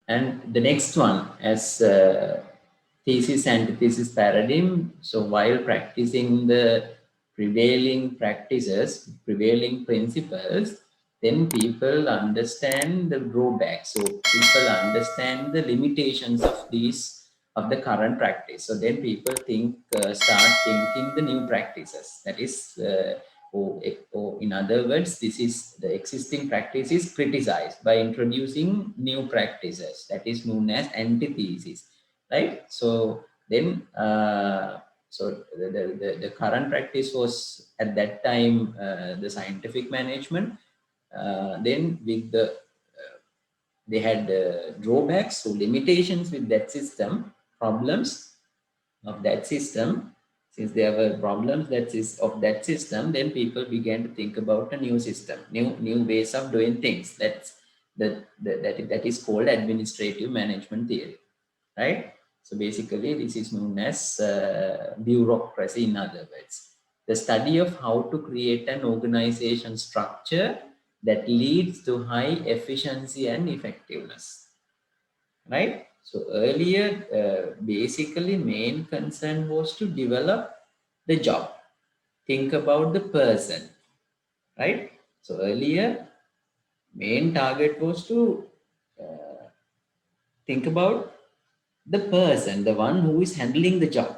And the next one as thesis antithesis paradigm. So while practicing the prevailing practices, prevailing principles, then people understand the drawbacks. So people understand the limitations of these of the current practice. So then people start thinking the new practices. That is, or in other words, this is the existing practice is criticized by introducing new practices. That is known as antithesis, right? So then, the current practice was at that time the scientific management. Then with they had drawbacks, so limitations with that system, problems of that system. Since there were problems that is of that system, then people began to think about a new system, new ways of doing things. That is called administrative management theory, right? So basically, this is known as bureaucracy. In other words, the study of how to create an organization structure that leads to high efficiency and effectiveness, right? So earlier, basically main concern was to develop the job. Think about the person, right? So earlier, main target was to think about the person, the one who is handling the job,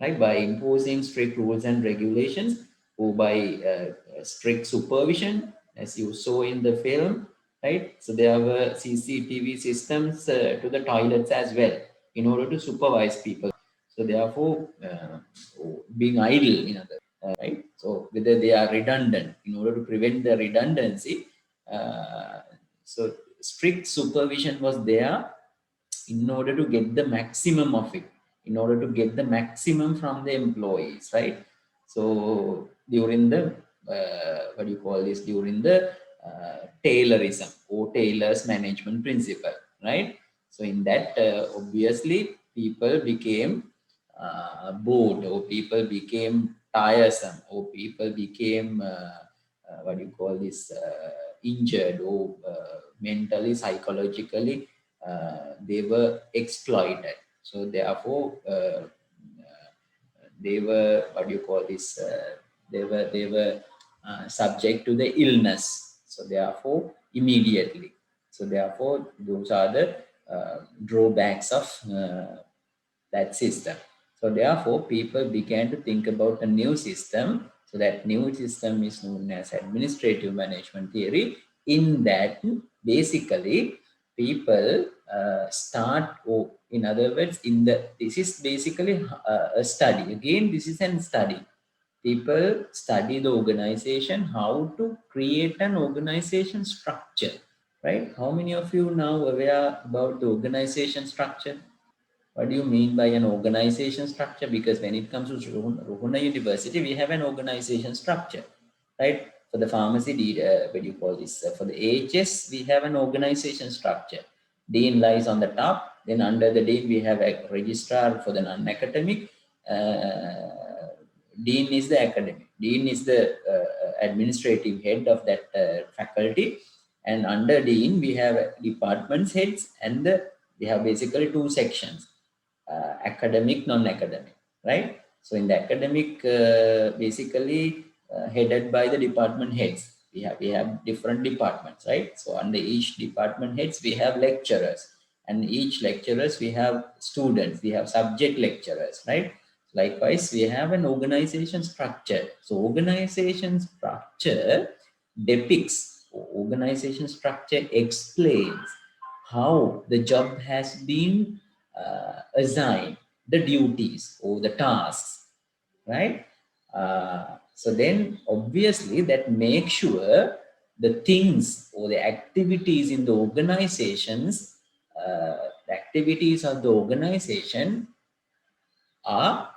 right? By imposing strict rules and regulations or by strict supervision, as you saw in the film, right? So there were CCTV systems to the toilets as well in order to supervise people. So therefore, being idle, right? So whether they are redundant, in order to prevent the redundancy, so strict supervision was there in order to get the maximum of it, in order to get the maximum from the employees, right? So during the what do you call this? During the Taylorism or Taylor's management principle, right? So in that, obviously, people became bored, or people became tiresome, or people became what do you call this? Injured, or mentally, psychologically, they were exploited. So therefore, they were what do you call this? They were subject to the illness. So therefore, immediately. So therefore, those are the drawbacks of that system. So therefore, people began to think about a new system. So that new system is known as administrative management theory. In that, basically, people start, or in other words, this is basically a study. Again, this is a study. People study the organization, how to create an organization structure, right? How many of you now aware about the organization structure? What do you mean by an organization structure? Because when it comes to Ruhuna University, we have an organization structure, right? For the pharmacy, what do you call this? For the AHS, we have an organization structure. Dean lies on the top. Then under the dean, we have a registrar for the non-academic. Dean is the academic. Dean is the administrative head of that faculty. And under dean, we have departments heads, and we have basically two sections, academic, non-academic, right? So in the academic, basically headed by the department heads. We have different departments, right? So under each department heads, we have lecturers, and each lecturers we have students. We have subject lecturers, right? Likewise, we have an organization structure. So organization structure depicts, organization structure explains how the job has been assigned, the duties or the tasks, right? So then obviously that makes sure the things or the activities in the organizations, the activities of the organization are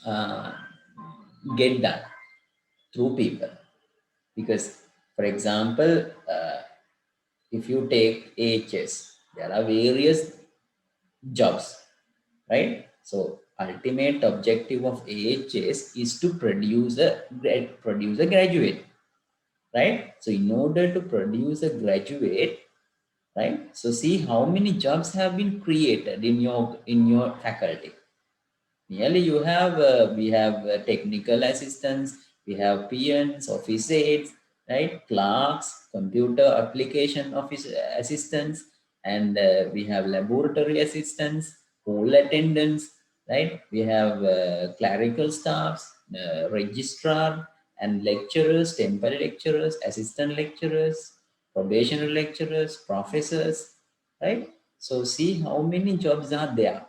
uh, get done through people. Because, for example, if you take AHS, there are various jobs, right? So ultimate objective of AHS is to produce a graduate, right? So in order to produce a graduate, right? So see how many jobs have been created in your faculty. Nearly you have we have technical assistants, we have PNs, office aides, right? Clerks, computer application office assistants, and we have laboratory assistants, hall attendants, right? We have clerical staffs, registrar, and lecturers, temporary lecturers, assistant lecturers, probationary lecturers, professors, right? So see how many jobs are there,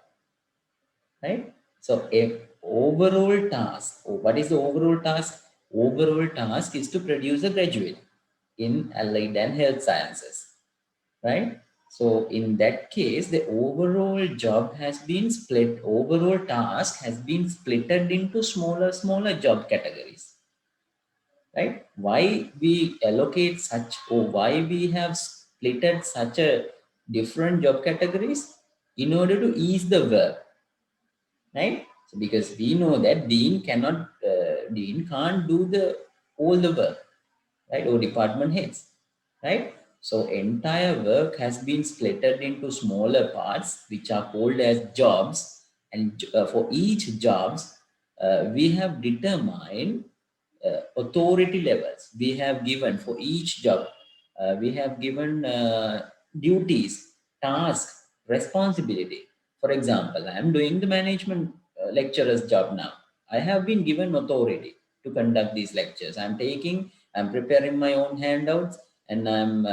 right? So a overall task, what is the overall task? Overall task is to produce a graduate in allied and health sciences, right? So in that case, the overall job has been split, overall task has been splitted into smaller job categories, right? Why we allocate such, or why we have splitted such a different job categories? In order to ease the work, right? So because we know that dean can't do the all the work, right? Or department heads, right? So entire work has been splitted into smaller parts, which are called as jobs, and for each jobs, we have determined authority levels. We have given for each job, we have given duties, tasks, responsibility. For example, I am doing the management lecturer's job now. I have been given authority to conduct these lectures. I'm preparing my own handouts, and I'm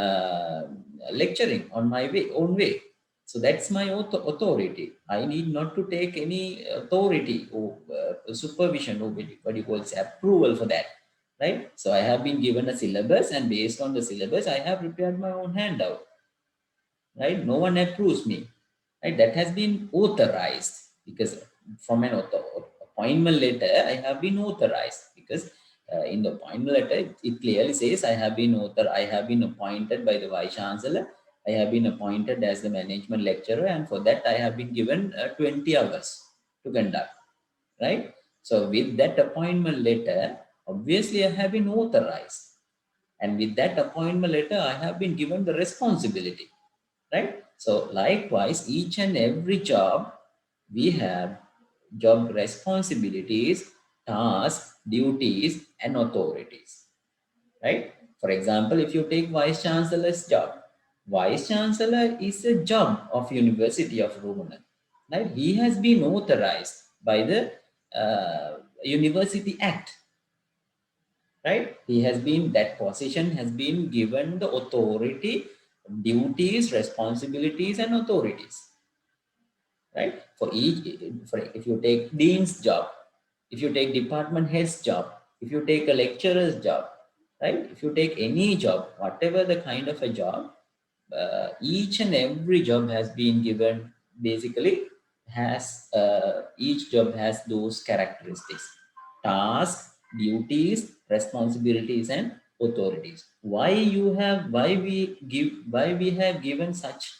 lecturing on my own way. So that's my authority. I need not to take any authority or supervision or what you call approval for that, right? So I have been given a syllabus, and based on the syllabus, I have prepared my own handout, right? No one approves me, right? That has been authorized because from an appointment letter, I have been authorized because in the appointment letter, it clearly says I have been appointed by the Vice Chancellor. I have been appointed as the management lecturer, and for that, I have been given 20 hours to conduct, right? So with that appointment letter, obviously I have been authorized. And with that appointment letter, I have been given the responsibility, right? So likewise, each and every job, we have job responsibilities, tasks, duties, and authorities, right? For example, if you take Vice Chancellor's job, Vice Chancellor is a job of University of Rohana, right? He has been authorized by the University Act, right? He has been, that position has been given the authority, duties, responsibilities, and authorities, right? For each, for if you take dean's job, if you take department head's job, if you take a lecturer's job, right? If you take any job, whatever the kind of a job, each and every job has been given, basically has each job has those characteristics: tasks, duties, responsibilities, and authorities. Why we have given such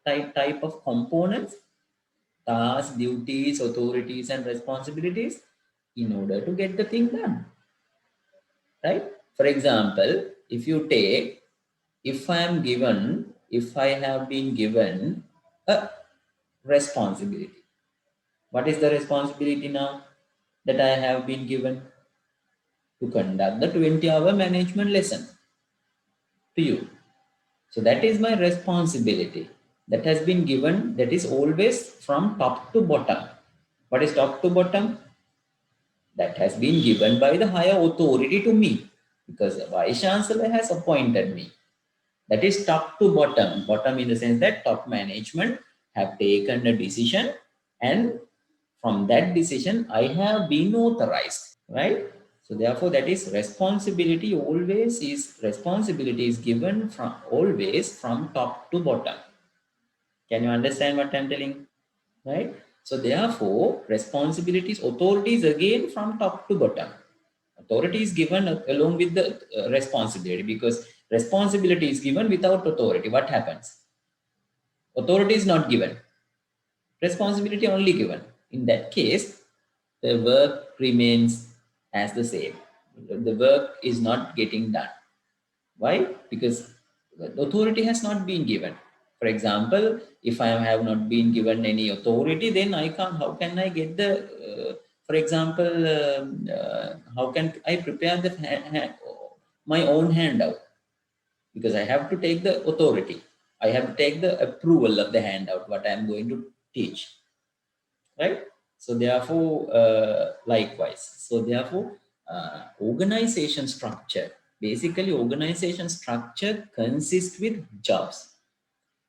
type of components: tasks, duties, authorities, and responsibilities, in order to get the thing done, right? For example, if I have been given a responsibility, what is the responsibility now that I have been given? To conduct the 20-hour management lesson to you. So that is my responsibility that has been given, that is always from top to bottom. What is top to bottom? That has been given by the higher authority to me, because the Vice Chancellor has appointed me. That is top to bottom. Bottom in the sense that top management have taken a decision, and from that decision, I have been authorized, right? So therefore, that is responsibility is given from always from top to bottom. Can you understand what I'm telling? Right? So therefore, responsibilities, authorities again from top to bottom. Authority is given along with the responsibility, because responsibility is given without authority. What happens? Authority is not given. Responsibility only given. In that case, the work remains as the same. The work is not getting done. Why? Because the authority has not been given. For example, if I have not been given any authority, then I can't, how can I get the, for example, how can I prepare the my own handout? Because I have to take the authority. I have to take the approval of the handout, what I am going to teach, right? So therefore, likewise. So therefore, organization structure, basically organization structure consists with jobs,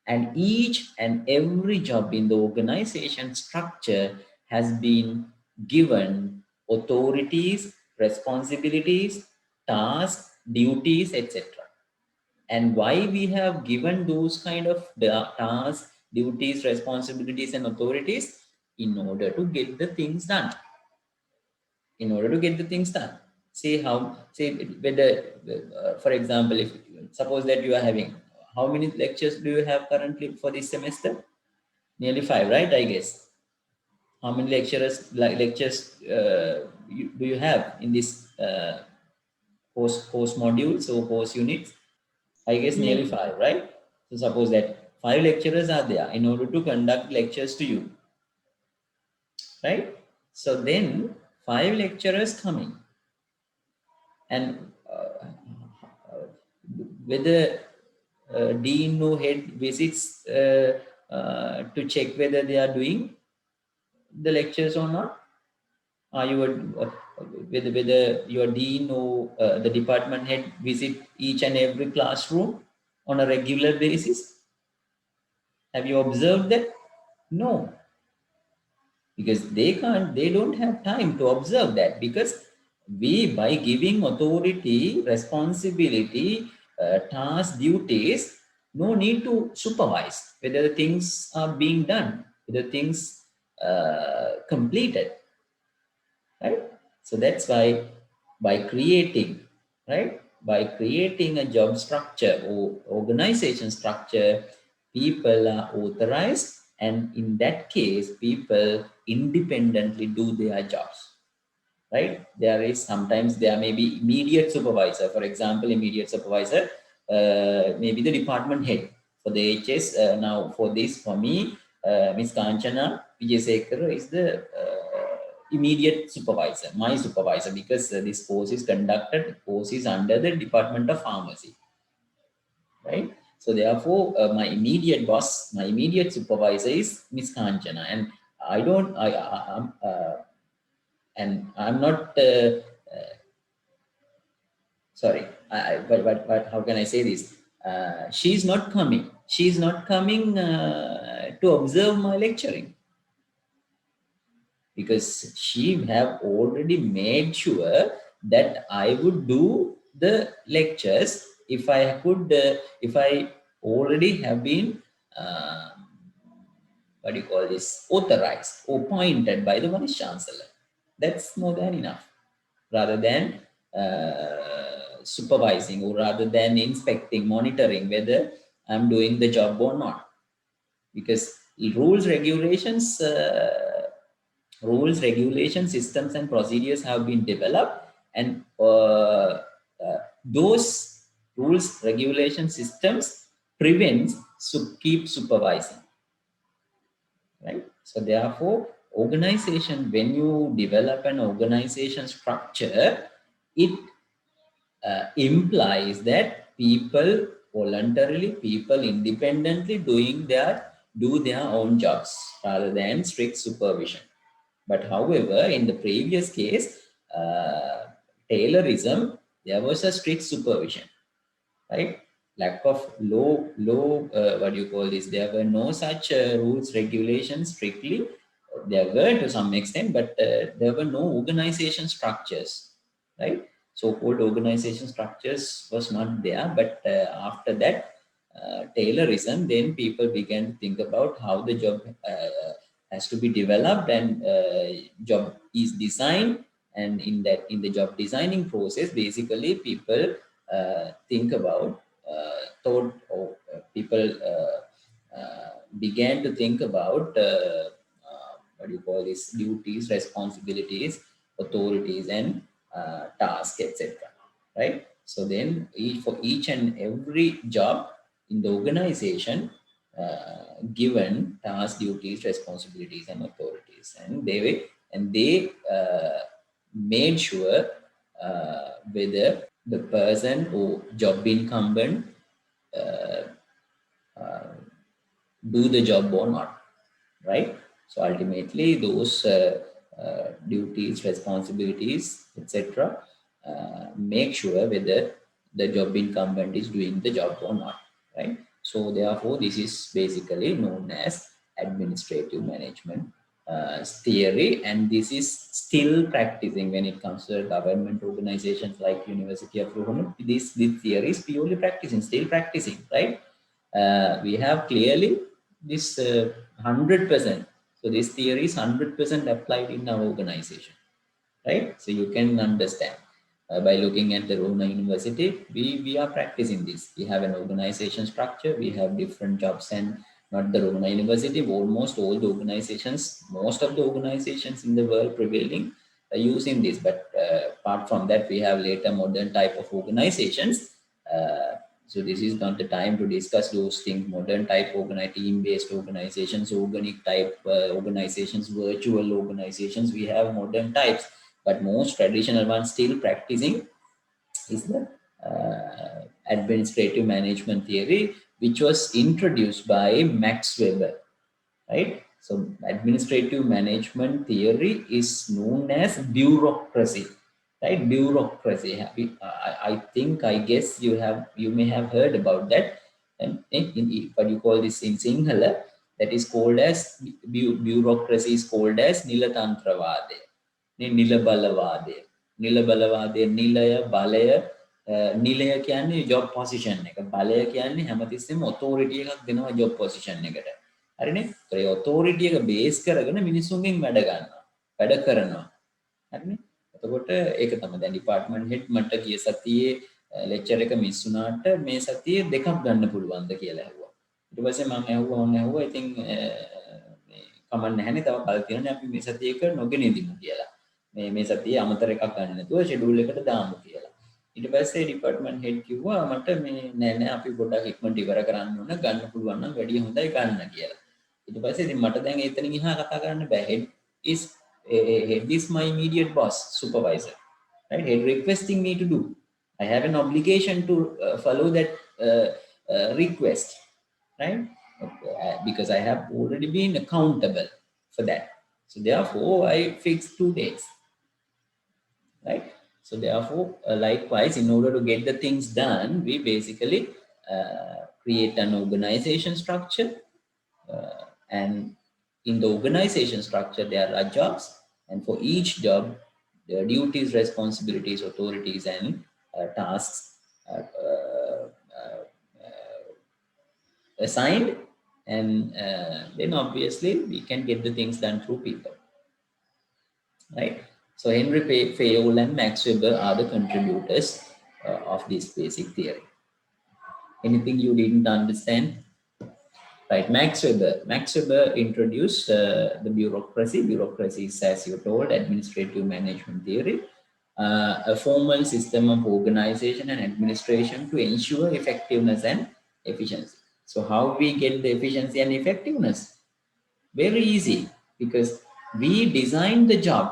and each and every job in the organization structure has been given authorities, responsibilities, tasks, duties, etc. And why we have given those kind of tasks, duties, responsibilities, and authorities? In order to get the things done. In order to get the things done. See how, say whether, for example, if suppose that you are having, how many lectures do you have currently for this semester? Nearly 5, right? I guess. How many lectures do you have in this course modules or course units? I guess nearly Yes. 5, right? So suppose that 5 lecturers are there in order to conduct lectures to you, right? So then 5 lecturers coming, and whether dean or head visits to check whether they are doing the lectures or not. Are you whether your dean or the department head visit each and every classroom on a regular basis? Have you observed that? No, because they don't have time to observe that, because we, by giving authority, responsibility, task, duties, no need to supervise whether the things are being done, whether things completed, right? So that's why, by creating, right, by creating a job structure or organization structure, people are authorized, and in that case people independently do their jobs, right? There is, sometimes there may be immediate supervisor. For example, immediate supervisor, maybe the department head for the HS. Now for this, for me, Ms. Kanchana Vijayasekara is the immediate supervisor, my supervisor, because this course is conducted, course is under the Department of Pharmacy, right? So therefore, my immediate boss, my immediate supervisor is Ms. Kanchana, and I don't, I'm, and I'm not sorry, but how can I say this? She's not coming. She's not coming to observe my lecturing, because she have already made sure that I would do the lectures if I could, if I already have been, what do you call this, authorized or appointed by the Vice Chancellor. That's more than enough, rather than supervising, or rather than inspecting, monitoring whether I'm doing the job or not. Because rules, regulations, systems, and procedures have been developed, and those rules, regulation, systems prevents keep supervising, right? So therefore, organization, when you develop an organization structure, it implies that people voluntarily, people independently do their own jobs rather than strict supervision. But however, in the previous case, Taylorism, there was a strict supervision, right? Lack of what do you call this? There were no such rules, regulations strictly. There were to some extent, but there were no organization structures, right? So-called organization structures was not there. But after that, Taylorism, then people began to think about how the job has to be developed, and job is designed. And in the job designing process, basically people think about thought, or people began to think about what do you call this, duties, responsibilities, authorities, and tasks, etc., right? So then for each and every job, in the organization given tasks, duties, responsibilities, and authorities, and they made sure whether the person or job incumbent uh, uh, do the job or not, right? So ultimately, those duties, responsibilities, etc., make sure whether the job incumbent is doing the job or not, right? So therefore, this is basically known as administrative management theory, and this is still practicing when it comes to government organizations like University of Rohini. This theory is purely practicing, still practicing, right? We have clearly this 100%. So this theory is 100% applied in our organization, right? So you can understand by looking at the Rona University, we are practicing this. We have an organization structure, we have different jobs, and not the Rona University, almost all the organizations, most of the organizations in the world prevailing are using this. But apart from that, we have later modern type of organizations. So this is not the time to discuss those things. Modern type team-based organizations, organic type organizations, virtual organizations. We have modern types, but most traditional ones still practicing is the administrative management theory, which was introduced by Max Weber, right? So administrative management theory is known as bureaucracy, right? Bureaucracy. I think, I guess you may have heard about that. And in what you call this in Sinhala, that is called as bureaucracy is called as Nilatantravade. නිල බලවාදය. නිල බලවාදය නිලය බලය නිලය කියන්නේ job position එක. බලය කියන්නේ හැමතිස්සෙම authority එකක් දෙනවා ජොබ් පොසිෂන් එකට. හරිනේ? ඒ ඔතොරිටි එක බේස් කරගෙන මිනිස්සුන්ගෙන් වැඩ ගන්නවා. වැඩ කරනවා. හරිනේ? එතකොට ඒක තමයි දැන් ඩිපාර්ට්මන්ට් හෙඩ් මට ගිය සතියේ ලෙක්චර් එක මිස් වුණාට මේ සතියේ දෙකක් ගන්න පුළුවන්ද කියලා ඇහුවා. ඊට පස්සේ මම ඇහුවා ඉතින් මේ කමක් නැහැනේ තව කල් තියෙනනේ අපි මේ සතියේක නොගෙනදිමු කියලා. මේ සතියේ අමතර එකක් ගන්න නැතුව ෂෙඩියුල් එකට දාමු කියලා. ඊට පස්සේ ඩිපාර්ට්මන්ට් හෙඩ් කිව්වා මට මේ නෑ අපි පොඩ්ඩක් ඉක්මනට ඉවර කරන්න ඕන ගන්න පුළුවන් නම් වැඩි හොඳයි ගන්න කියලා. ඊට පස්සේ ඉතින් මට දැන් එතනින් එහා කතා කරන්න බෑ. Head is my immediate boss, supervisor, right? Head requesting me to do. I have an obligation to follow that request, right? Because I have already been accountable for that. So therefore, I fixed 2 days, right? So therefore, likewise, in order to get the things done, we basically create an organization structure, and in the organization structure, there are jobs, and for each job, there are duties, responsibilities, authorities, and tasks assigned, and then obviously we can get the things done through people, right? So Henry Fayol and Max Weber are the contributors of this basic theory. Anything you didn't understand? Right, Max Weber introduced the bureaucracy. Bureaucracy is, as you told, administrative management theory, a formal system of organization and administration to ensure effectiveness and efficiency. So how we get the efficiency and effectiveness? Very easy, because we design the job.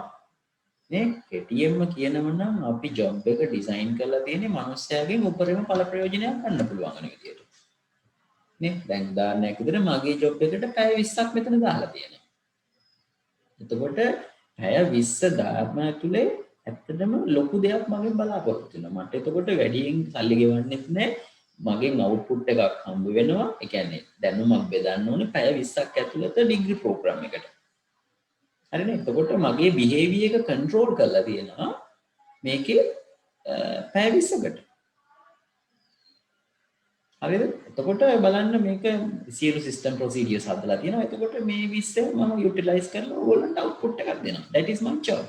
KTM කියනම නම් අපි job එක design කරලා තියෙන්නේ මනුස්සයාගෙන් උපරිම ඵල ප්‍රයෝජනයක් ගන්න පුළුවන් වෙන විදියට. නේ දැන් උදාහරණයක් විදිහට මගේ ජොබ් එකට පැය 20ක් මෙතන දාලා තියෙනවා. එතකොට පැය 20 දාම ඇතුලේ ඇත්තටම ලොකු දෙයක් මගෙන් බලාපොරොත්තු වෙනවා. මට එතකොට වැඩියෙන් සල්ලි ගෙවන්නෙත් නැහැ. මගෙන් අවුට්පුට් එකක් හම්බ වෙනවා. ඒ කියන්නේ දැනුමක් බෙදන්න ඕනේ පැය 20ක් ඇතුළත ඩිග්‍රී ප්‍රෝග්‍රෑම් එකට. හරිනේ? එතකොට මගේ බිහේවියර් එක කන්ට්‍රෝල් කරලා තියෙනවා මේකේ පැය 20කට. හරිද? එතකොට බලන්න මේක සියලු සිස්ටම් ප්‍රොසීඩියර්ස් හදලා තියෙනවා. එතකොට මේ 20 මම යුටිලයිස් කරලා ඕගොල්ලන්ට අවුට්පුට් එකක් දෙනවා. that is my job.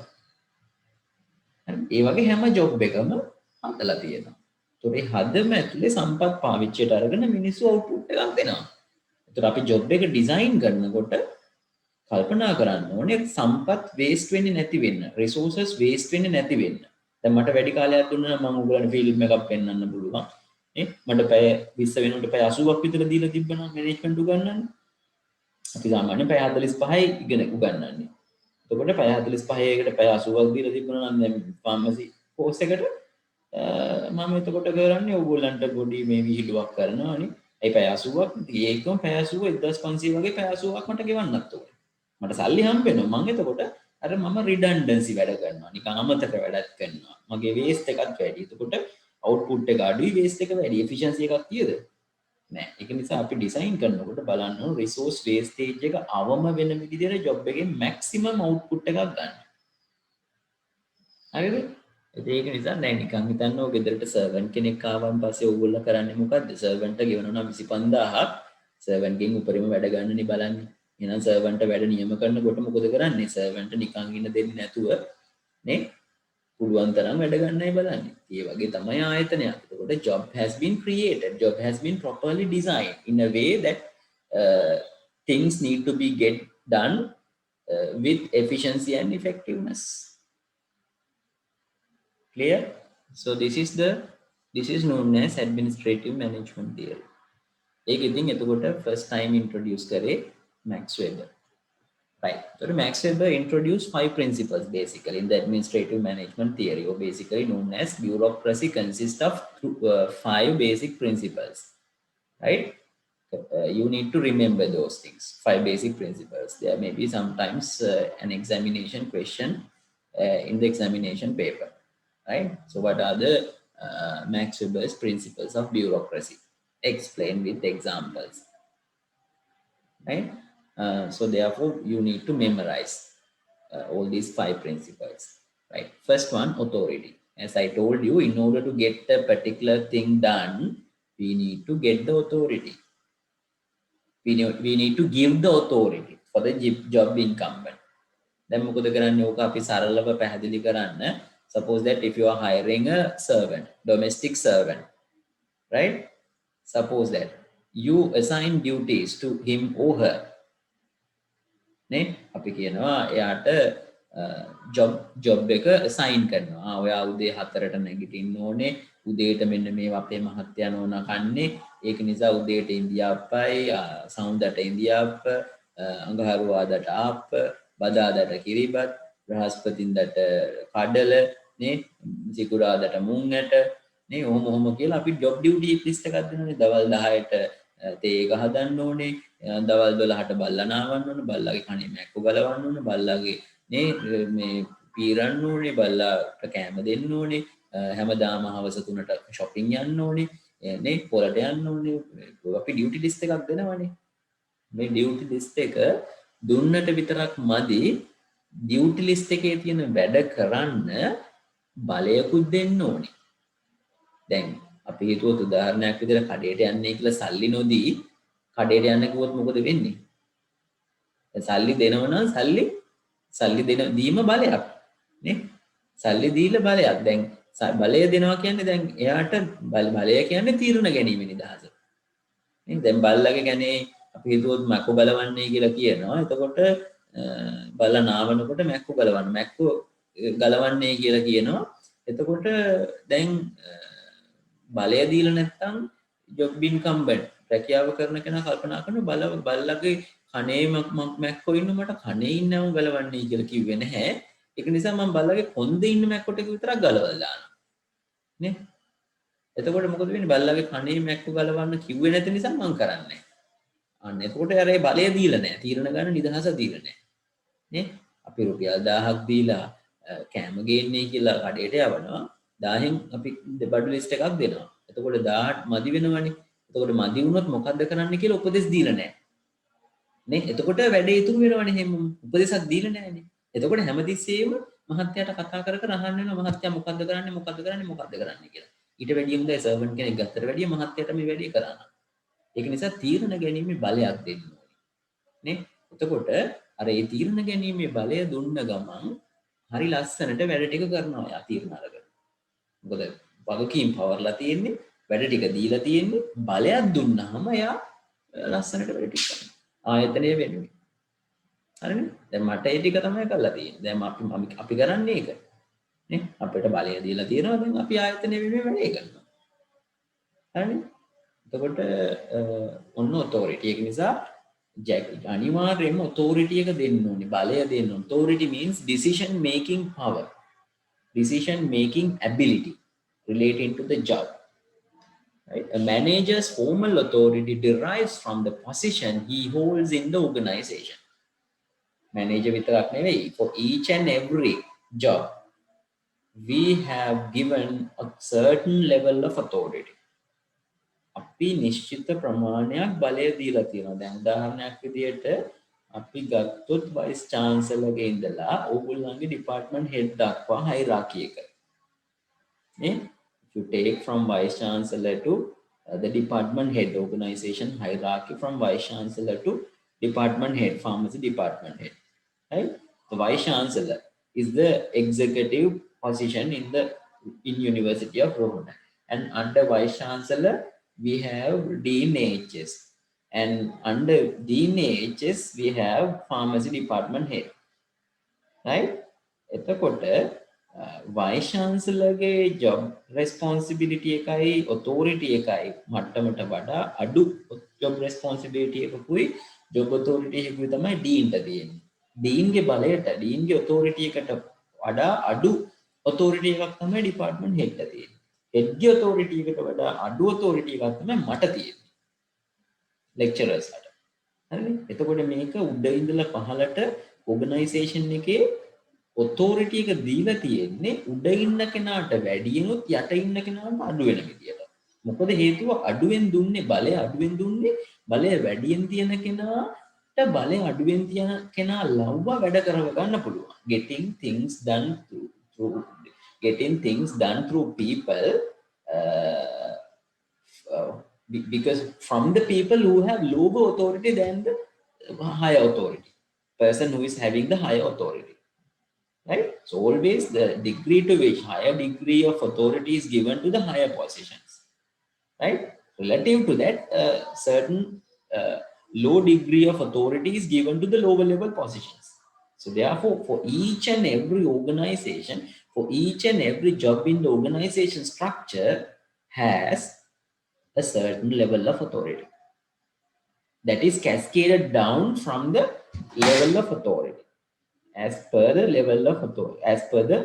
හරි? ඒ වගේ හැම ජොබ් එකම හදලා තියෙනවා. ඒතකොට මේ හදම ඇතුලේ සම්පත් පාවිච්චියට අරගෙන මිනිස්සු අවුට්පුට් එකක් දෙනවා. ඒතකොට අපි ජොබ් එක ඩිසයින් කරනකොට කල්පනා කරන්න ඕනේ සම්පත් වේස්ට් වෙන්නේ නැති වෙන්න, රිසෝසස් වේස්ට් වෙන්නේ නැති වෙන්න. දැන් මට වැඩි කාලයක් දුන්නා නම් මම ඔයගොල්ලන්ට ෆිල්ම් එකක් පෙන්වන්න පුළුවන්. මට පැය 20 වෙනකොට පැය 80ක් විතර දීලා තිබ්බනම් මැනේජ්මන්ට් උගන්වන්න. අපි සාමාන්‍යයෙන් පැය 45යි ඉගෙන උගන්වන්නේ. එතකොට පැය 45කට පැය 80ක් දීලා තිබුණා නම් දැන් ෆාමසි කෝස් එකට මම එතකොට කරන්නේ ඕගොල්ලන්ට පොඩි මේ විහිළුවක් කරනවානේ. ඒ පැය 80ක් ඒකම පැය 80 1500 වගේ පැය 80ක් මට ගෙවන්නත් ඕනේ. මට සල්ලි හම්බ වෙනවා. මම එතකොට අර මම රිඩන්ඩන්සි වැඩ කරනවා. නිකන් අමතක වැඩක් කරනවා. මගේ වේස්ට් එකත් වැඩි. එතකොට අවුට්පුට් එක අඩුයි, වේස්ට් එක වැඩි. එෆිෂියන්සි එකක් තියද? නෑ. ඒක නිසා අපි ඩිසයින් කරනකොට බලන්න ඕන රිසෝස් වේස්ටේජ් එක අවම වෙන විදිහට ජොබ් එකේ මැක්සිමම් අවුට්පුට් එකක් ගන්න. හරිද? ඒක නිසා දැන් නිකන් හිතන්න ඔය ගෙදරට සර්වන්ට් කෙනෙක් ආවන් පස්සේ ඕගොල්ලෝ කරන්නේ මොකද්ද? සර්වන්ට්ට ගෙවනවා 25000ක් සර්වන්ට්ගෙන් උපරිම වැඩ ගන්නනේ බලන්නේ. එහෙනම් සර්වන්ට්ට වැඩ නියම කරනකොට මොකද කරන්නේ? සර්වන්ට්ට නිකන් ඉන්න දෙන්නේ නැතුව නේ පුළුවන් තරම් වැඩ ගන්නයි බලන්නේ. ඒ වගේ තමයි ආයතනයක්. එතකොට job has been created, job has been properly designed in a way that things need to be get done with efficiency and effectiveness. Clear? So this is known as administrative management theory. ඒක ඉතින් එතකොට first time introduce කරේ Max Weber. Right. So Max Weber introduced 5 principles basically in the administrative management theory, or basically known as bureaucracy, consists of 5 basic principles. Right? You need to remember those things. 5 basic principles. There may be sometimes an examination question in the examination paper. Right? So what are the Max Weber's principles of bureaucracy? Explain with examples. Right? So therefore, you need to memorize all these 5 principles. Right? First one, authority. As I told you, in order to get a particular thing done, we need to get the authority. We need to give the authority for the job incumbent. Then මොකද කරන්නේ? ඕක අපි සරලව පැහැදිලි කරන්න. Suppose that if you are hiring a servant, domestic servant, right? Suppose that you assign duties to him or her. නේ අපි කියනවා එයාට ජොබ් එක assign කරනවා. ඔයා උදේ 4ට නැගිටින්න ඕනේ. උදේට මෙන්න මේවා අපේ මහත්තයා නෝනා කන්නේ. ඒක නිසා උදේට ඉන්දියාප්පයි, සවුන්දට ඉන්දියාප්ප, අඟහරුවාදට ආප්ප, බදාදට කිරිබත්, බ්‍රහස්පතින්දට කඩල, නේ සිකුරාදට මුංගට, නේ ඔහොම කියලා අපි ජොබ් ඩියුටි ලිස්ට් එකක් දෙනවානේ. දවල් 10ට තේ එක හදන්න ඕනේ. දවල් 12ට බල්ලා නාවන්න ඕනේ. බල්ලාගේ කණේ මැක්කු ගලවන්න ඕනේ. බල්ලාගේ නේ මේ පීරන්න ඕනේ. බල්ලාට කෑම දෙන්න ඕනේ. හැමදාම හවස 3ට shopping යන්න ඕනේ. නේ පොලට යන්න ඕනේ. අපි ඩියුටි ලිස්ට් එකක් දෙනවානේ. මේ ඩියුටි ලිස්ට් එක දුන්නට විතරක් මදි. ඩියුටි ලිස්ට් එකේ තියෙන වැඩ කරන්න බලයකුත් දෙන්න ඕනේ. දැන් අපි හිතුවොත් උදාහරණයක් විදිහට කඩේට යන්නේ කියලා සල්ලි නොදී කඩේට යන්න කිව්වොත් මොකද වෙන්නේ? දැන් සල්ලි දෙනවනම් සල්ලි දීම බලයක් නේ? සල්ලි දීලා බලයක්. දැන් බලය දෙනවා කියන්නේ දැන් එයාට බලය කියන්නේ තීරණ ගැනීම නිදහස. නේ? දැන් බල්ලගේ ගැනේ අපි හිතුවොත් මැක්කෝ ගලවන්නේ කියලා කියනවා. එතකොට බල්ලා නාවනකොට මැක්කෝ ගලවන්න. මැක්කෝ ගලවන්නේ කියලා කියනවා. එතකොට දැන් බලය දීලා නැත්නම් ජොබ් ඉන්කම්බන්ට් රැකියාව කරන කෙනා කල්පනා කරන බල්ලගේ කනේ මැක්කෝ ඉන්න මට කනේ ඉන්නව ගලවන්නේ කියලා කිව්වේ නැහැ. ඒක නිසා මම බල්ලගේ කොන්දේ ඉන්න මැක්කෝ ටික විතරක් ගලවලා දානවා. නේ? එතකොට මොකද වෙන්නේ? බල්ලගේ කනේ මැක්කෝ ගලවන්න කිව්වේ නැති නිසා මම කරන්නේ. අන්න එතකොට අර ඒ බලය දීලා නැහැ. තීරණ ගන්න නිදහස දීලා නැහැ. නේ? අපි රුපියල් 1000ක් දීලා කෑම ගේන්නේ කියලා කඩේට යවනවා. 1000න් අපි බඩු ලිස්ට් එකක් දෙනවා. එතකොට 1000ට මදි වෙනවනේ. එතකොට මදි වුණොත් මොකද්ද කරන්න කියලා උපදෙස් දීලා නැහැ. නේ? එතකොට වැඩේ ඉතුරු වෙනවනේ හැම උපදෙසක් දීලා නැහැනේ. එතකොට හැමතිස්සෙම මහත්තයාට කතා කර කර අහන්න වෙනවා මහත්තයා මොකද්ද කරන්නේ කියලා. ඊට වැඩිය හොඳයි සර්වන්ට් කෙනෙක් ගත්තට වැඩිය මහත්තයාට මේ වැඩේ කරන්න. ඒක නිසා තීරණ ගැනීමේ බලයක් දෙන්න ඕනේ. නේ? එතකොට අර ඒ තීරණ ගැනීමේ බලය දුන්න ගමන් හරි ලස්සනට වැඩ ටික කරනවා යා තීරණ අරගෙන. මොකද වගකීම් පවර්ලා තියෙන්නේ, වැඩ ටික දීලා තියෙන්නේ, බලයක් දුන්නාම යා ලස්සනට වැඩ ටික කරනවා. ආයතනය වෙනුවෙන්. හරිනේ? දැන් මට ඒ ටික තමයි කරලා තියෙන්නේ. දැන් අපි කරන්නේ ඒක. නේ? අපිට බලය දීලා තියෙනවා දැන් අපි ආයතනය වෙනුවෙන් වැඩේ කරනවා. හරි. එතකොට ඔන්න authority එක නිසා අනිවාර්යයෙන්ම authority එක දෙන්න ඕනේ. බලය දෙන්න ඕනේ. Authority means decision making power. Decision making ability relating to the job. Right? A manager's formal authority derives from the position he holds in the organization. Manager විතරක් නෙවෙයි, for each and every job we have given a certain level of authority. අපි නිශ්චිත ප්‍රමාණයක් බලය දීලා තියෙනවා. දැන් උදාහරණයක් විදිහට අපි ගත්තොත් වයිස් චාන්සලර්ගේ ඉඳලා ඕගොල්ලන්ගේ ඩිපාර්ට්මන්ට් හෙඩ් දක්වා හයිරාකි එක. නේ? If you take from vice chancellor to the department head, organization hierarchy from vice chancellor to department head, pharmacy department head, right? The vice chancellor is the executive position in University of Rohana, and under vice chancellor we have dean AHS, and under dean AHS we have pharmacy department head, right? එතකොට vice chancellorගේ job responsibility එකයි authority එකයි මට්ටමට වඩා අඩු job responsibility එකකුයි job authority එකකුයි තමයි deanට තියෙන්නේ. deanගේ බලයට deanගේ authority එකට වඩා අඩු authority එකක් තමයි department headට තියෙන්නේ. headගේ authority එකට වඩා අඩු authority එකක් තමයි මට තියෙන්නේ lecturersට. හරිනේ? එතකොට මේක උඩ ඉඳලා පහළට organization එකේ authority එක දීලා තියෙන්නේ උඩ ඉන්න කෙනාට වැඩියෙනුත් යට ඉන්න කෙනාට අඩු වෙන විදියට. මොකද හේතුව අඩුවෙන් දුන්නේ බලය අඩුවෙන් දුන්නේ බලය වැඩියෙන් තියෙන කෙනාට බලය අඩුවෙන් තියෙන කෙනා ලව්ව වැඩ කරව ගන්න පුළුවන්. Getting things done through people because from the people who have lower authority than the higher authority, person who is having the higher authority. Right? So always the degree to which higher degree of authority is given to the higher positions, right? Relative to that, certain low degree of authority is given to the lower level positions. So therefore, for each and every organization, for each and every job in the organization structure has a certain level of authority that is cascaded down from the level of authority as per the level of authority, as per the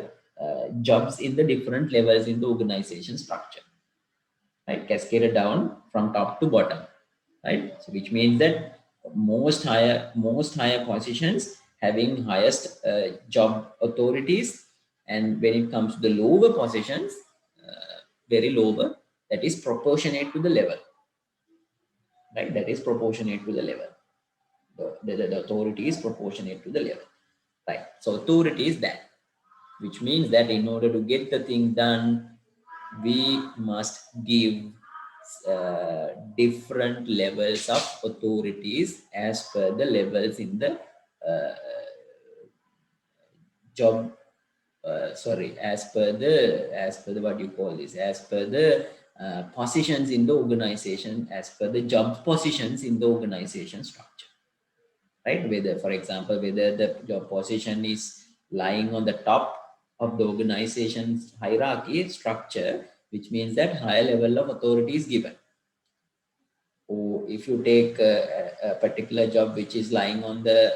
jobs in the different levels in the organization structure, right? Cascaded down from top to bottom, right? So which means that most higher positions having highest job authorities, and when it comes to the lower positions, very lower, that is proportionate to the level, right? That is proportionate to the level. The authority is proportionate to the level. Right. So authority is that, which means that in order to get the thing done, we must give different levels of authorities as per the levels in the job. As per the what you call this? As per the positions in the organization, as per the job positions in the organization structure. Right? Whether, for example, whether the job position is lying on the top of the organization's hierarchy structure, which means that higher level of authority is given. Or if you take a particular job which is lying on the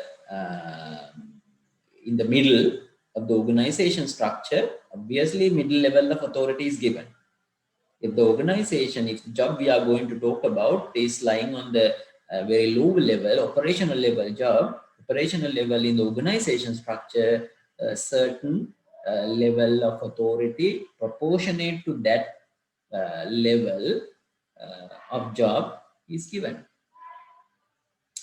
in the middle of the organization structure, obviously middle level of authority is given. If the organization, if the job we are going to talk about is lying on the very low level, operational level job, operational level in the organization structure, a certain level of authority proportionate to that level of job is given,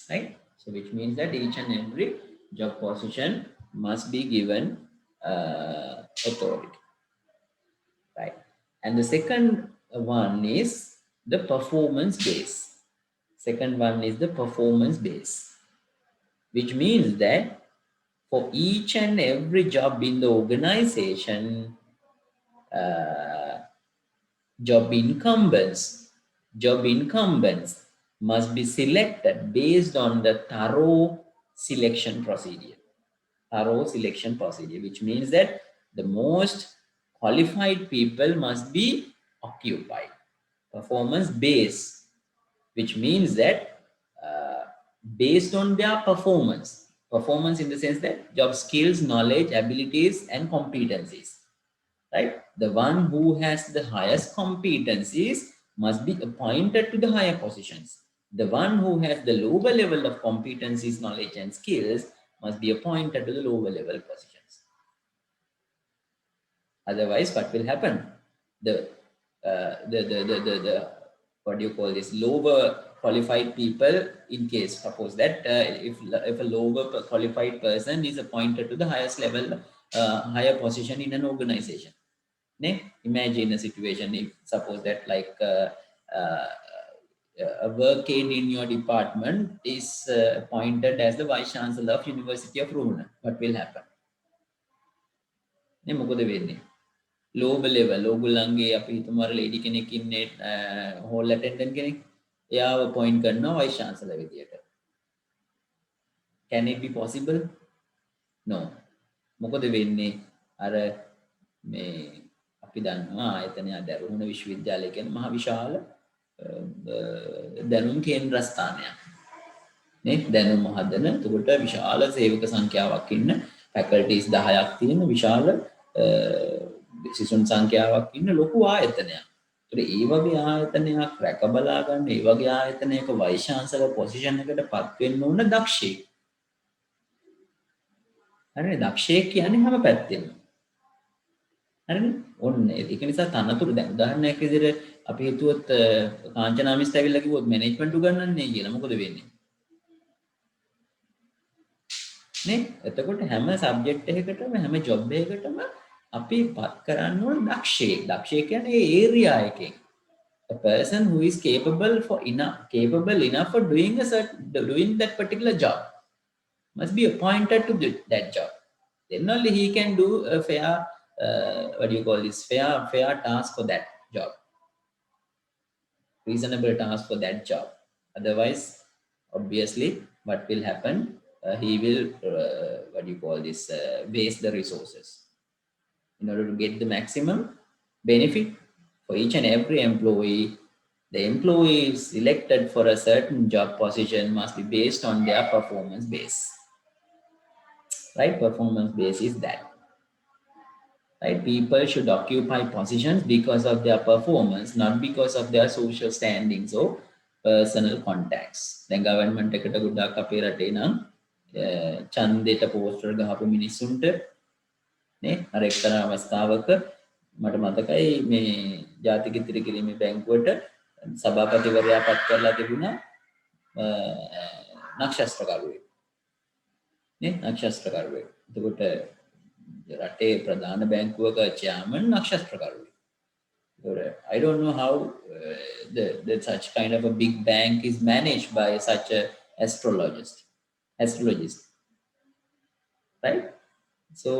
right? So which means that each and every job position must be given authority, right? And the second one is the performance base. Second one is the performance base, which means that for each and every job in the organization, job incumbents must be selected based on the thorough selection procedure. Which means that the most qualified people must be occupied, performance base, which means that based on their performance in the sense that job skills, knowledge, abilities, and competencies, right? The one who has the highest competencies must be appointed to the higher positions. The one who has the lower level of competencies, knowledge, and skills must be appointed to the lower level positions. Otherwise, what will happen? The what do you call this? Lower qualified people, in case suppose that if a lower qualified person is appointed to the highest level, higher position in an organization. Imagine a situation if suppose that like a work aide in your department is appointed as the vice chancellor of University of Rumina. What will happen? මොකද වෙන්නේ? Lower level ඕගොල්ලන්ගේ අපි හිතමු අර lady කෙනෙක් ඉන්නේ hall attendant කෙනෙක්. එයාව appoint කරනවා vice chancellor විදියට. Can it be possible? No. මොකද වෙන්නේ? අර මේ අපි දන්නවා ආයතනය දරුණු විශ්වවිද්‍යාලය කියන්නේ මහ විශාල දැනුම් කේන්ද්‍රස්ථානයක්. නේ දැනුම හදන එතකොට විශාල සේවක සංඛ්‍යාවක් ඉන්න faculties 10ක් තියෙන විශාල සිසුන් සංඛ්‍යාවක් ඉන්න ලොකු ආයතනයක්. ඒතර ඒ වගේ ආයතනයක් රැක බලා ගන්න ඒ වගේ ආයතනයක vice chancellor position එකට පත් වෙන්න ඕන දක්ෂයෙක්. හරිනේ දක්ෂයෙක් කියන්නේ හැම පැත්තෙම. හරිනේ ඔන්න ඒක නිසා තනතුරු දැන් උදාහරණයක් විදිහට අපි හිතුවොත් කාංචනාමිස්ට ඇවිල්ලා කිව්වොත් මැනේජ්මන්ට් උගන්වන්නේ කියලා මොකද වෙන්නේ? නේ එතකොට හැම සබ්ජෙක්ට් එකකටම හැම ජොබ් එකකටම අපි පත් කරන්න ඕන දක්ෂයෙක්. දක්ෂයෙක් කියන්නේ ඒ ඒරියා එකෙන්. A person who is capable enough for doing that particular job must be appointed to that job. Then only he can do a fair fair task for that job. Reasonable task for that job. Otherwise, obviously, what will happen? He will waste the resources. In order to get the maximum benefit for each and every employee, the employee selected for a certain job position must be based on their performance base. Right? Performance base is that. Right? People should occupy positions because of their performance, not because of their social standings or personal contacts. Then government එකට ගොඩක් අපේ රටේ නම් ඡන්දයට poster ගහපු මිනිස්සුන්ට නේ අර එක්තරා අවස්ථාවක මට මතකයි මේ ජාතික ඉතිරි කිරීමේ බැංකුවට සභාපතිවරයා පත් කරලා තිබුණා නක්ෂත්‍රකරුවෙක් නේ නක්ෂත්‍රකරුවෙක්. එතකොට රටේ ප්‍රධාන බැංකුවක chairman නක්ෂත්‍රකරුවෙක්. I don't know how the such kind of a big bank is managed by such a astrologist, right? So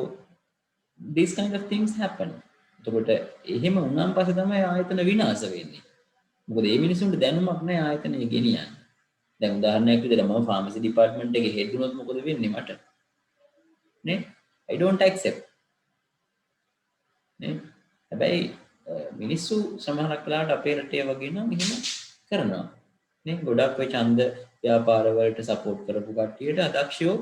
these kind of things happen. එතකොට එහෙම වුණාන් පස්සේ තමයි ආයතන විනාශ වෙන්නේ. මොකද මේ මිනිසුන්ට දැනුමක් නැහැ ආයතනය ගෙනියන්න. දැන් උදාහරණයක් විදිහට මම ෆාමසි ඩිපාර්ට්මන්ට් එකේ හෙඩ් වුණොත් මොකද වෙන්නේ මට? නේ? I don't accept. නේ? හැබැයි මිනිස්සු සමහරක් වෙලාවට අපේ රටේ වගේ නම් එහෙම කරනවා. නේ? ගොඩක් ඔය ඡන්ද ව්‍යාපාර වලට සපෝට් කරපු කට්ටියට අදක්ෂයෝ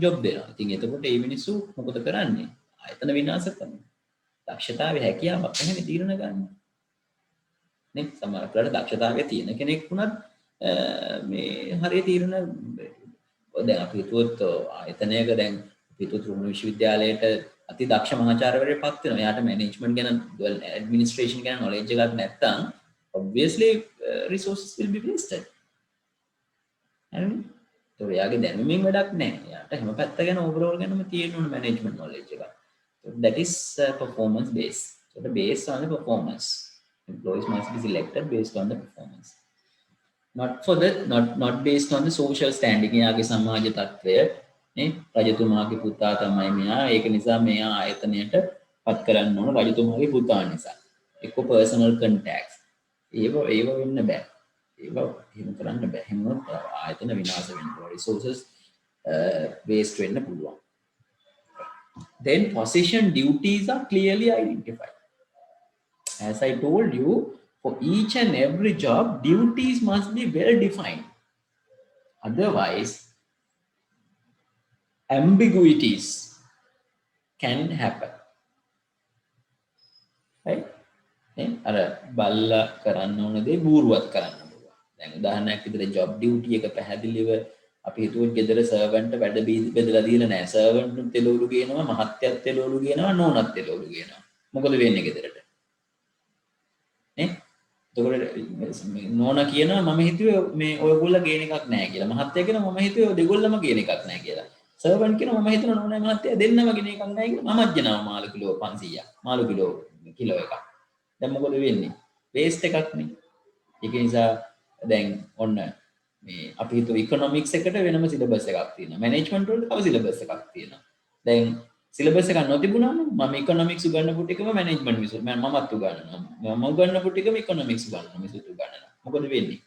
ජොබ් දෙනවා. ඉතින් එතකොට මේ මිනිස්සු මොකද කරන්නේ? ආයතන විනාශ කරනවා. දක්ෂතාවය හැකියාවක් නැහැ තීරණ ගන්න. නේ? සමහරක් වෙලාවට දක්ෂතාවය තියෙන කෙනෙක් වුණත් මේ හරිය තීරණ දැන් අපි හිතුවොත් ආයතනයක දැන් පිටුත් රුහුණු විශ්වවිද්‍යාලයට අති දක්ෂ මහාචාර්යවරයෙක් පත් වෙනවා. එයාට මැනේජ්මන්ට් ගැන ඇඩ්මිනිස්ට්‍රේෂන් ගැන knowledge එකක් නැත්නම් obviously resources will be wasted. හරිනේ? ඒක එයාගේ දැනුමින් වැඩක් නැහැ. එයාට හැම පැත්ත ගැන overall ගැනම තියෙන්න ඕන management knowledge එකක්. So that is performance based. So the based on the performance. Employees must be selected based on the performance. Not based on the social standing. එයාගේ සමාජ තත්ත්වය නේ රජතුමාගේ පුතා තමයි මෙයා. ඒක නිසා මෙයා ආයතනයට පත් කරන්න ඕන රජතුමාගේ පුතා නිසා. එක්ක personal contacts. ඒව වෙන්න බෑ. ඒව එහෙම කරන්න බෑ. එහෙම ආයතන විනාශ වෙන්න පුළුවන්. resources waste වෙන්න පුළුවන්. Then position duties are clearly identified. As I told you, For each and every job, duties must be well defined. Otherwise, ambiguities can happen. Right? අර බල්ලා කරන්න ඕන දේ බූරුවත් කරන්න පුළුවන්. දැන් උදාහරණයක් විදිහට ජොබ් ඩියුටි එක පැහැදිලිව අපි හිතුවොත් ගෙදර සර්වන්ට් වැඩ බෙදලා දීලා නැහැ. සර්වන්ට්නුත් එළවලු ගේනවා, මහත්තයත් එළවලු ගේනවා, නෝනත් එළවලු ගේනවා. මොකද වෙන්නේ ගෙදරට? නේ? එතකොට නෝනා කියනවා මම හිතුවේ මේ ඔයගොල්ලෝ ගේන එකක් නැහැ කියලා. මහත්තයා කියනවා මම හිතුවේ ඔය දෙගොල්ලම ගේන එකක් නැහැ කියලා. සර්වන්ට් කියනවා මම හිතනවා නෝනා මහත්තයා දෙන්නම ගෙන එකක් නැහැ කියලා. මමත් ගෙනාවා මාළු කිලෝ 500ක්. මාළු කිලෝ එකක්. දැන් මොකද වෙන්නේ? වේස්ට් එකක් නේ. ඒක නිසා දැන් ඔන්න මේ අපි හිතුව ඉකොනොමික්ස් එකට වෙනම සිලබස් එකක් තියෙනවා. මැනේජ්මන්ට් වලට තව සිලබස් එකක් තියෙනවා. දැන් සිලබස් එකක් නොතිබුණාම මම ඉකොනොමික්ස් උගන්වපු ටිකම මැනේජ්මන්ට් මිසු මමත් උගන්වනවා. මම උගන්වපු ටිකම ඉකොනොමික්ස් උගන්වනවා මිසුත් උගන්වනවා. මොකද වෙන්නේ?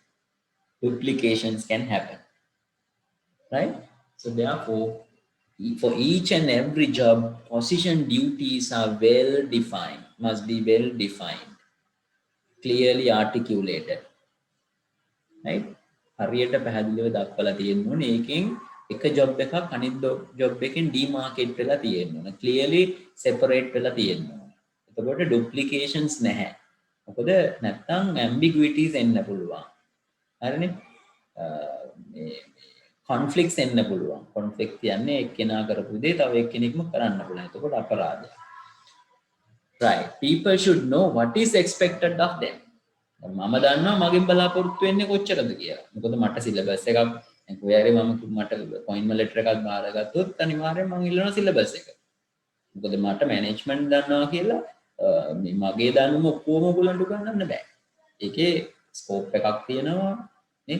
Duplications can happen. Right? So therefore, for each and every job, position duties are well defined, must be well defined, clearly articulated. Right? හරියට පැහැදිලිව දක්වලා තියෙන්න ඕනේ. ඒකෙන් එක ජොබ් එකක් අනිත් ජොබ් එකෙන් ඩිමාකේට් වෙලා තියෙන්න ඕනේ. clearly separate වෙලා තියෙන්න ඕනේ. එතකොට duplications නැහැ. මොකද නැත්තම් ambiguities එන්න පුළුවන්. හරිනේ? මේ conflicts එන්න පුළුවන්. conflict කියන්නේ එක්කෙනා කරපු දේ තව එක්කෙනෙක්ම කරන්න පුළුවන්. එතකොට අපරාධයක්. Right. People should know what is expected of them. මම දන්නවා මගෙන් බලාපොරොත්තු වෙන්නේ කොච්චරද කියලා. මොකද මට සිලබස් එකක් දැන් කොහේරි මට අපොයින්ට්මන්ට් ලෙටර් එකක් බාරගත්තොත් අනිවාර්යෙන් මම ඉල්ලනවා සිලබස් එක. මොකද මට මැනේජ්මන්ට් දන්නවා කියලා මේ මගේ දැනුම ඔක්කොම ඔයගොල්ලන්ට උගන්වන්න බෑ. ඒකේ ස්කෝප් එකක් තියෙනවා නේ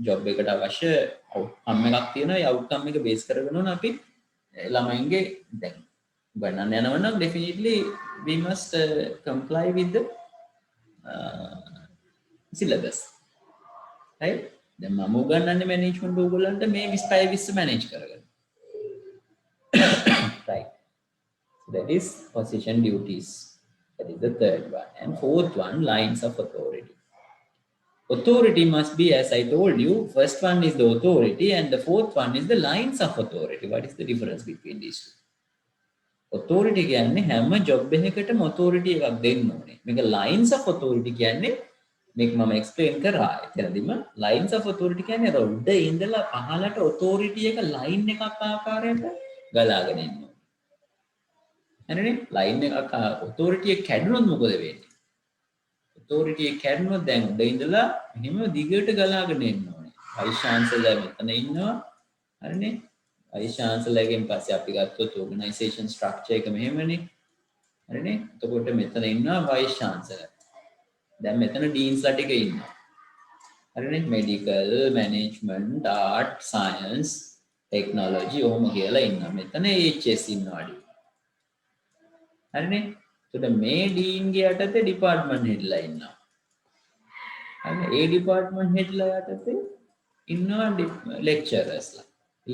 ජොබ් එකට අවශ්‍ය අවුට්කම් එකක් තියෙනවා. ඒ අවුට්කම් එක බේස් කරගෙන අපි ළමයින්ගේ දැන් ගණන් යනවා නම් definitely we must comply with the syllabus. Right? දැන් මම උගන්වන්නේ මැනේජ්මන්ට් ඕගොල්ලන්ට මේ 25 20 මැනේජ් කරගන්න. Right. So that is position duties. That is the third one. And fourth one, lines of authority. Authority must be, as I told you, first one is the authority and the fourth one is the lines of authority. What is the difference between these two? Authority කියන්නේ හැම job එකකටම authority එකක් දෙන්න ඕනේ. මේක lines of authority කියන්නේ මේක මම explain කරා. එතනදිම lines of authority කියන්නේ උඩ ඉඳලා පහළට authority එක line එකක් ආකාරයට ගලාගෙන එන්න ඕනේ. හරිනේ? line එකක් authority එක කැඩුනොත් මොකද වෙන්නේ? authority එක කැඩුනොත් දැන් උඩ ඉඳලා මෙහෙම දිගට ගලාගෙන එන්න ඕනේ. vice chancellor මෙතන ඉන්නවා. හරිනේ? vice chancellor ගෙන් පස්සේ අපි ගත්තොත් organization structure එක මෙහෙමනේ. හරිනේ? එතකොට මෙතන ඉන්නවා vice chancellor. දැන් මෙතන deans ලා ටික ඉන්නවා. හරිනේ? medical, management, art, science, technology ඔහොම කියලා ඉන්නවා. මෙතන HS ඉන්නවාඩි. හරිනේ? එතකොට මේ dean ගේ යටතේ department head ලා ඉන්නවා. හරිනේ? ඒ department head ලා යටතේ ඉන්නවා lecturers ලා.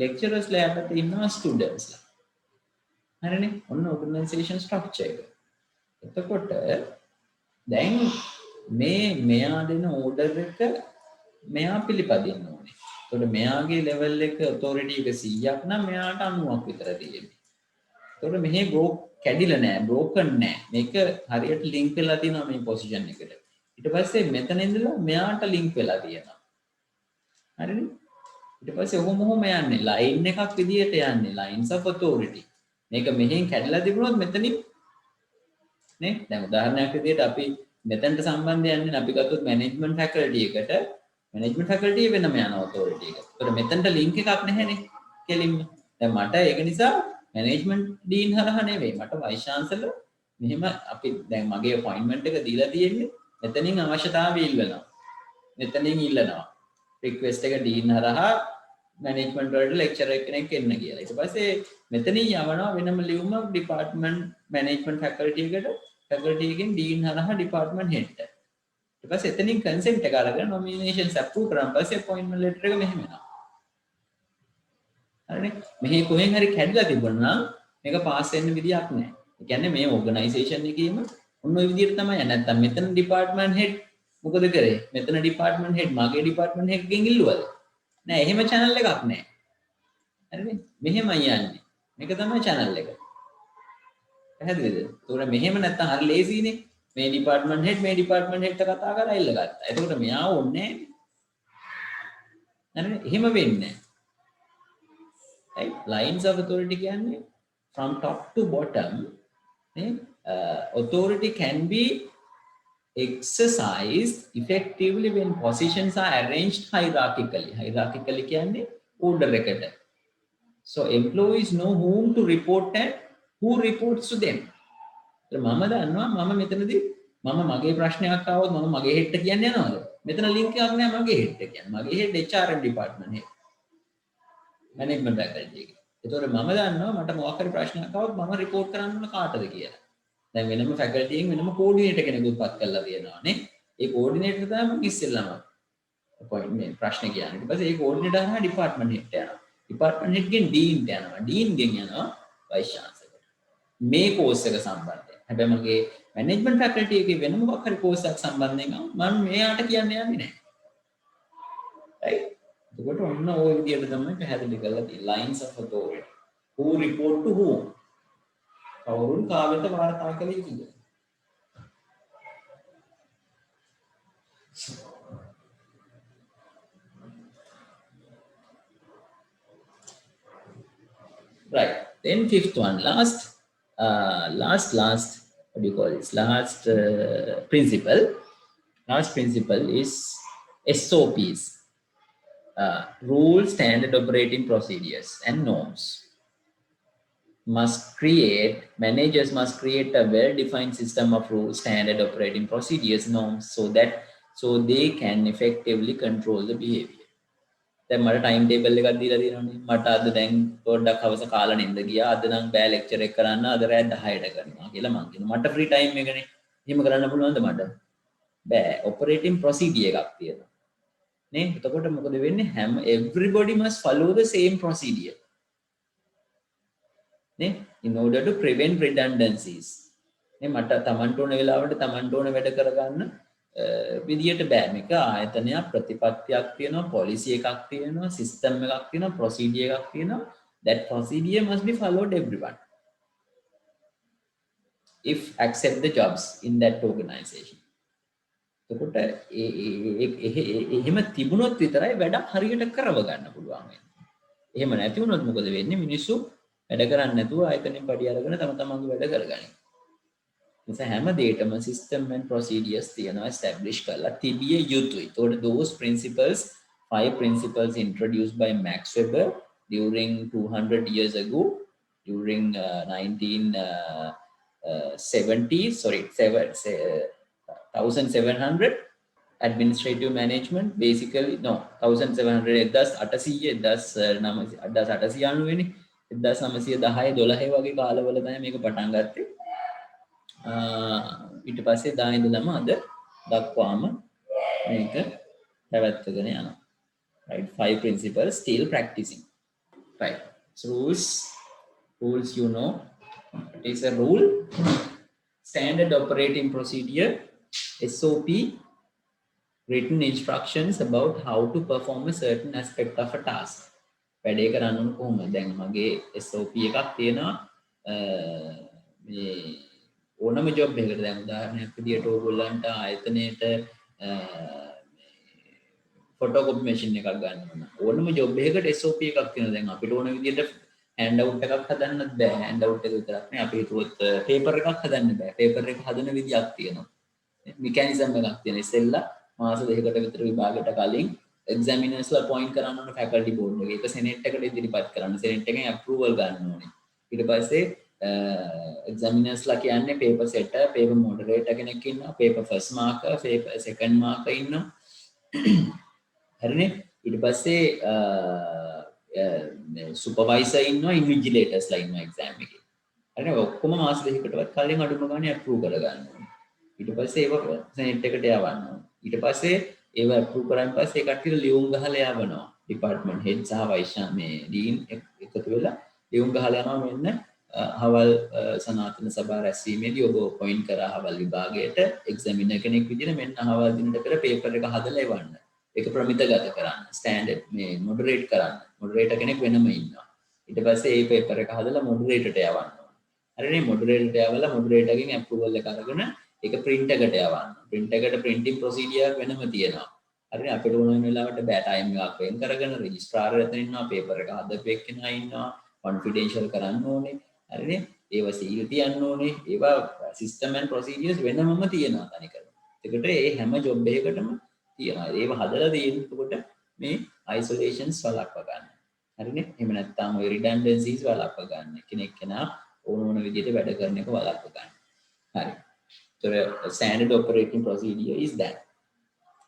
lecturers ලා යටතේ ඉන්නවා students ලා. හරිනේ? ඔන්න organization structure එක. එතකොට දැන් මෙයා දෙන ඕඩර් එක මෙයා පිළිපදින්න ඕනේ. එතකොට මෙයාගේ ලෙවල් එක authority එක 100ක් නම් මෙයාට 90ක් විතර තියෙන්නේ. එතකොට මෙහි කැඩිලා නැහැ, broken නැහැ. මේක හරියට link වෙලා තියෙනවා මේ position එකට. ඊට පස්සේ මෙතන ඉඳලා මෙයාට link වෙලා තියෙනවා. හරිනේ? ඊට පස්සේ ඔහොම යන්නේ line එකක් විදියට යන්නේ lines of authority. මේක මෙහෙන් කැඩලා තිබුණොත් මෙතනින් නේ දැන් උදාහරණයක් විදියට අපි මෙතනට සම්බන්ධ යන්නේ අපි ගත්තොත් management faculty එකට management faculty වෙනම යන authority එක. ඒතර මෙතනට link එකක් නැහැනේ කෙලින්ම. දැන් මට ඒක නිසා management dean හරහා නෙවෙයි මට vice chancellor මෙහෙම අපි දැන් මගේ appointment එක දීලා තියෙන්නේ මෙතනින් අවශ්‍යතාවය ඉල්ලනවා. මෙතනින් ඉල්ලනවා. request එක dean හරහා management වලට lecturer කෙනෙක් එන්න කියලා. ඊට පස්සේ මෙතනින් යවනවා වෙනම ලියුමක් department management faculty එකට faculty එකෙන් dean හරහා department head ට. ඊට පස්සේ එතනින් consent එක අරගෙන nominations approve කරාන් පස්සේ appointment letter එක මෙහෙම එනවා. හරිනේ? මෙහි කොහෙන් හරි කැඩලා තිබුණා නම් මේක පාස් වෙන්න විදියක් නැහැ. ඒ කියන්නේ මේ organization එකේම ඔන්න ඔය විදිහට තමයි. නැත්නම් මෙතන ඩිපාර්ට්මන්ට් හෙඩ් මොකද කරේ? මෙතන ඩිපාර්ට්මන්ට් හෙඩ් මගේ ඩිපාර්ට්මන්ට් හෙඩ් ගෙන් ඉල්ලුවද? නෑ එහෙම channel එකක් නෑ. හරිනේ? මෙහෙමයි යන්නේ. මේක තමයි channel එක. පැහැදිලිද? ඒතකොට මෙහෙම නැත්තම් හරි ලේසියිනේ. මේ ඩිපාර්ට්මන්ට් හෙඩ් කතා කරලා ඉල්ල ගත්තා. එතකොට මෙයා ඕනේ නෑ. හරිනේ? එහෙම වෙන්නේ නෑ. Right? Lines of authority කියන්නේ from top to bottom. Authority can be exercised effectively when positions are arranged hierarchically. Hierarchically කියන්නේ order එකට. So employees know whom to report and who reports to them. මම දන්නවා මම මෙතනදී මම මගේ ප්‍රශ්නයක් ආවොත් මම මගේ හෙඩ් එක කියන්න යනවාද? මෙතන ලින්ක් එකක් නෑ මගේ හෙඩ් එක කියන්නේ. මගේ head HRM department head. Management faculty එකේ. ඒතකොට මම දන්නවා මට මොකක් හරි ප්‍රශ්නයක් ආවොත් මම report කරන්න ඕන කාටද කියලා. දැන් වෙනම ෆැකල්ටි එකෙන් වෙනම කෝඩිනේටර් කෙනෙකුත් පත් කරලා තියෙනවා නේ. ඒ කෝඩිනේටර් තමයි මම ඉස්සෙල්ලාම අපොයින්ට්මන්ට් ප්‍රශ්න කියන්නේ. ඊට පස්සේ ඒ කෝඩිනේටර් හා ඩිපාර්ට්මන්ට් හෙඩ් යනවා. ඩිපාර්ට්මන්ට් හෙඩ්ගෙන් ඩීන්ට යනවා. ඩීන්ගෙන් යනවා වයිස් චාන්සලර්ට. මේ කෝස් එක සම්බන්ධයෙන්. හැබැයි මගේ මැනේජ්මන්ට් ෆැකල්ටි එකේ වෙන මොකක් හරි කෝස් එකක් සම්බන්ධයෙන් මම මෙයාට කියන්න යන්නේ නැහැ. right? එතකොට ඔන්න ওই විදිහට තමයි පැහැදිලි කරලා තියෙන්නේ. Lines of authority. Who report to whom? කවුරුන් කාගෙට වාර්තා කළ යුතුද? Right. Then fifth one, last, what do you call this? Last principle. Last principle is SOPs, rules, standard operating procedures, and norms. Managers must create a well-defined system of rules, standard operating procedures, norms, so they can effectively control the behavior. දැන් මට time table එකක් දීලා තියෙනවානේ. මට අද දැන් පොඩ්ඩක් හවස කාලා නින්ද ගියා. අද නම් බෑ ලෙක්චර් එක කරන්න. අද රෑ 10ට කරනවා කියලා මං කියනවා. මට ෆ්‍රී ටයිම් එකනේ. එහෙම කරන්න පුළුවන්ද මට? බෑ. ඔපරේටින් ප්‍රොසීජර් එකක් තියෙනවා. නේ? එතකොට මොකද වෙන්නේ? everybody must follow the same procedure. නේ? In order to prevent redundancies. නේ මට තමන්ට ඕන වෙලාවට තමන්ට ඕන වැඩ කරගන්න විදියට බෑ. මේක ආයතනයක් ප්‍රතිපත්තියක් තියෙනවා, පොලිසි එකක් තියෙනවා, සිස්ටම් එකක් තියෙනවා, ප්‍රොසීජර් එකක් තියෙනවා. That procedure must be followed everyone if accept the jobs in that organization. එතකොට එහෙම තිබුණොත් විතරයි වැඩක් හරියට කරව ගන්න පුළුවන් වෙන්නේ. එහෙම නැති වුණොත් මොකද වෙන්නේ? මිනිස්සු වැඩ කරන්නේ නැතුව ආයතනෙන් පඩි අරගෙන තම තමන්ගේ වැඩ කරගන්නේ. නිසා හැම දෙයකම system and procedures තියෙනවා establish කරලා තිබිය යුතුයි. ඒතකොට those principles, 5 principles introduced by Max Weber during 200 years ago, during 1700 administrative management, basically 1700 1910 වගේ කාලවල තමයි මේක පටන් ගත්තේ. ඊට පස්සේ දා ඉඳලම අද දක්වාම මේක පැවැත්වගෙන යනවා. Right? 5 principles still practicing. Right. So rules you know. It is a rule, standard operating procedure, SOP, written instructions about how to perform a certain aspect of a task. වැඩේ කරන්න ඕන කොහොමද? දැන් මගේ SOP එකක් තියෙනවා මේ ඕනම ජොබ් එකකට. දැන් උදාහරණයක් විදියට ඕගොල්ලන්ට ආයතනයේට ෆොටෝකොපි මැෂින් එකක් ගන්න ඕන. ඕනම ජොබ් එකකට SOP එකක් තියෙනවා. දැන් අපිට ඕන විදියට hand out එකක් හදන්නත් බෑ. hand out එක විතරක් නේ. අපි හිතුවොත් paper එකක් හදන්න බෑ. paper එක හදන විදියක් තියෙනවා. mechanism එකක් තියෙනවා. ඉස්සෙල්ලා මාස දෙකකට විතර විභාගයට කලින් examinersලා appoint කරන්න ඕන faculty board එකේ. ඒක senate එකට ඉදිරිපත් කරන්න. senate එකෙන් approval ගන්න ඕනේ. ඊට පස්සේ examinersලා කියන්නේ paper setter, paper moderator කෙනෙක් ඉන්නවා, paper first marker, paper second marker ඉන්නවා. හරිනේ? ඊට පස්සේ supervisor ඉන්නවා, invigilators ලා ඉන්නවා exam එකේ. හරිනේ? ඔක්කොම මාස දෙකකටවත් කලින් අඩුම ගානේ approve කරගන්න ඕනේ. ඊට පස්සේ ඒව senate එකට යවන්න ඕනේ. ඊට පස්සේ ඒව approve කරාන් පස්සේ ඒ කට්ටියට ලියුම් ගහලා යවනවා. department head සහ vice මේ dean එකතු වෙලා ලියුම් ගහලා යනවා මෙන්න හවල් සනාතන සභා රැස්වීමේදී ඔබ පොයින්ට් කරා හවල් විභාගයට එක්සැමිනර් කෙනෙක් විදිහට මෙන්න හවල් දිනට පෙර පේපර් එක හදලා එවන්න. ඒක ප්‍රමිතගත කරන්න. ස්ටෑන්ඩඩ් මේ මොඩරේට් කරන්න. මොඩරේටර් කෙනෙක් වෙනම ඉන්නවා. ඊට පස්සේ මේ පේපර් එක හදලා මොඩරේටර්ට යවන්න. හරිනේ මොඩරේටර්ට යවලා මොඩරේටර්ගෙන් ඇප්‍රූවල් එක අරගෙන ඒක print එකට යවන්න. print එකට printing procedure වෙනම තියෙනවා. හරිනේ අපිට ඕන වෙන වෙලාවට බෑ ටයිම් එකක් වෙන් කරගෙන රෙජිස්ට්‍රාර් එතන ඉන්නවා පේපර් එක හදපු එක්කෙනා ඉන්නවා confidential කරන්න ඕනේ. හරිනේ ඒවා සීල් තියන්න ඕනේ. ඒවා system and procedures වෙනමම තියෙනවා තනිකර. ඒකට ඒ හැම ජොබ් එකකටම තියෙනවා. ඒව හදලා තියෙනකොට මේ isolations වළක්ව ගන්න. හරිනේ එහෙම නැත්නම් ඔය redundancies වළක්ව ගන්න. කෙනා ඕන විදිහට වැඩ කරන එක වළක්ව ගන්න. හරි. So standard operating procedure is that.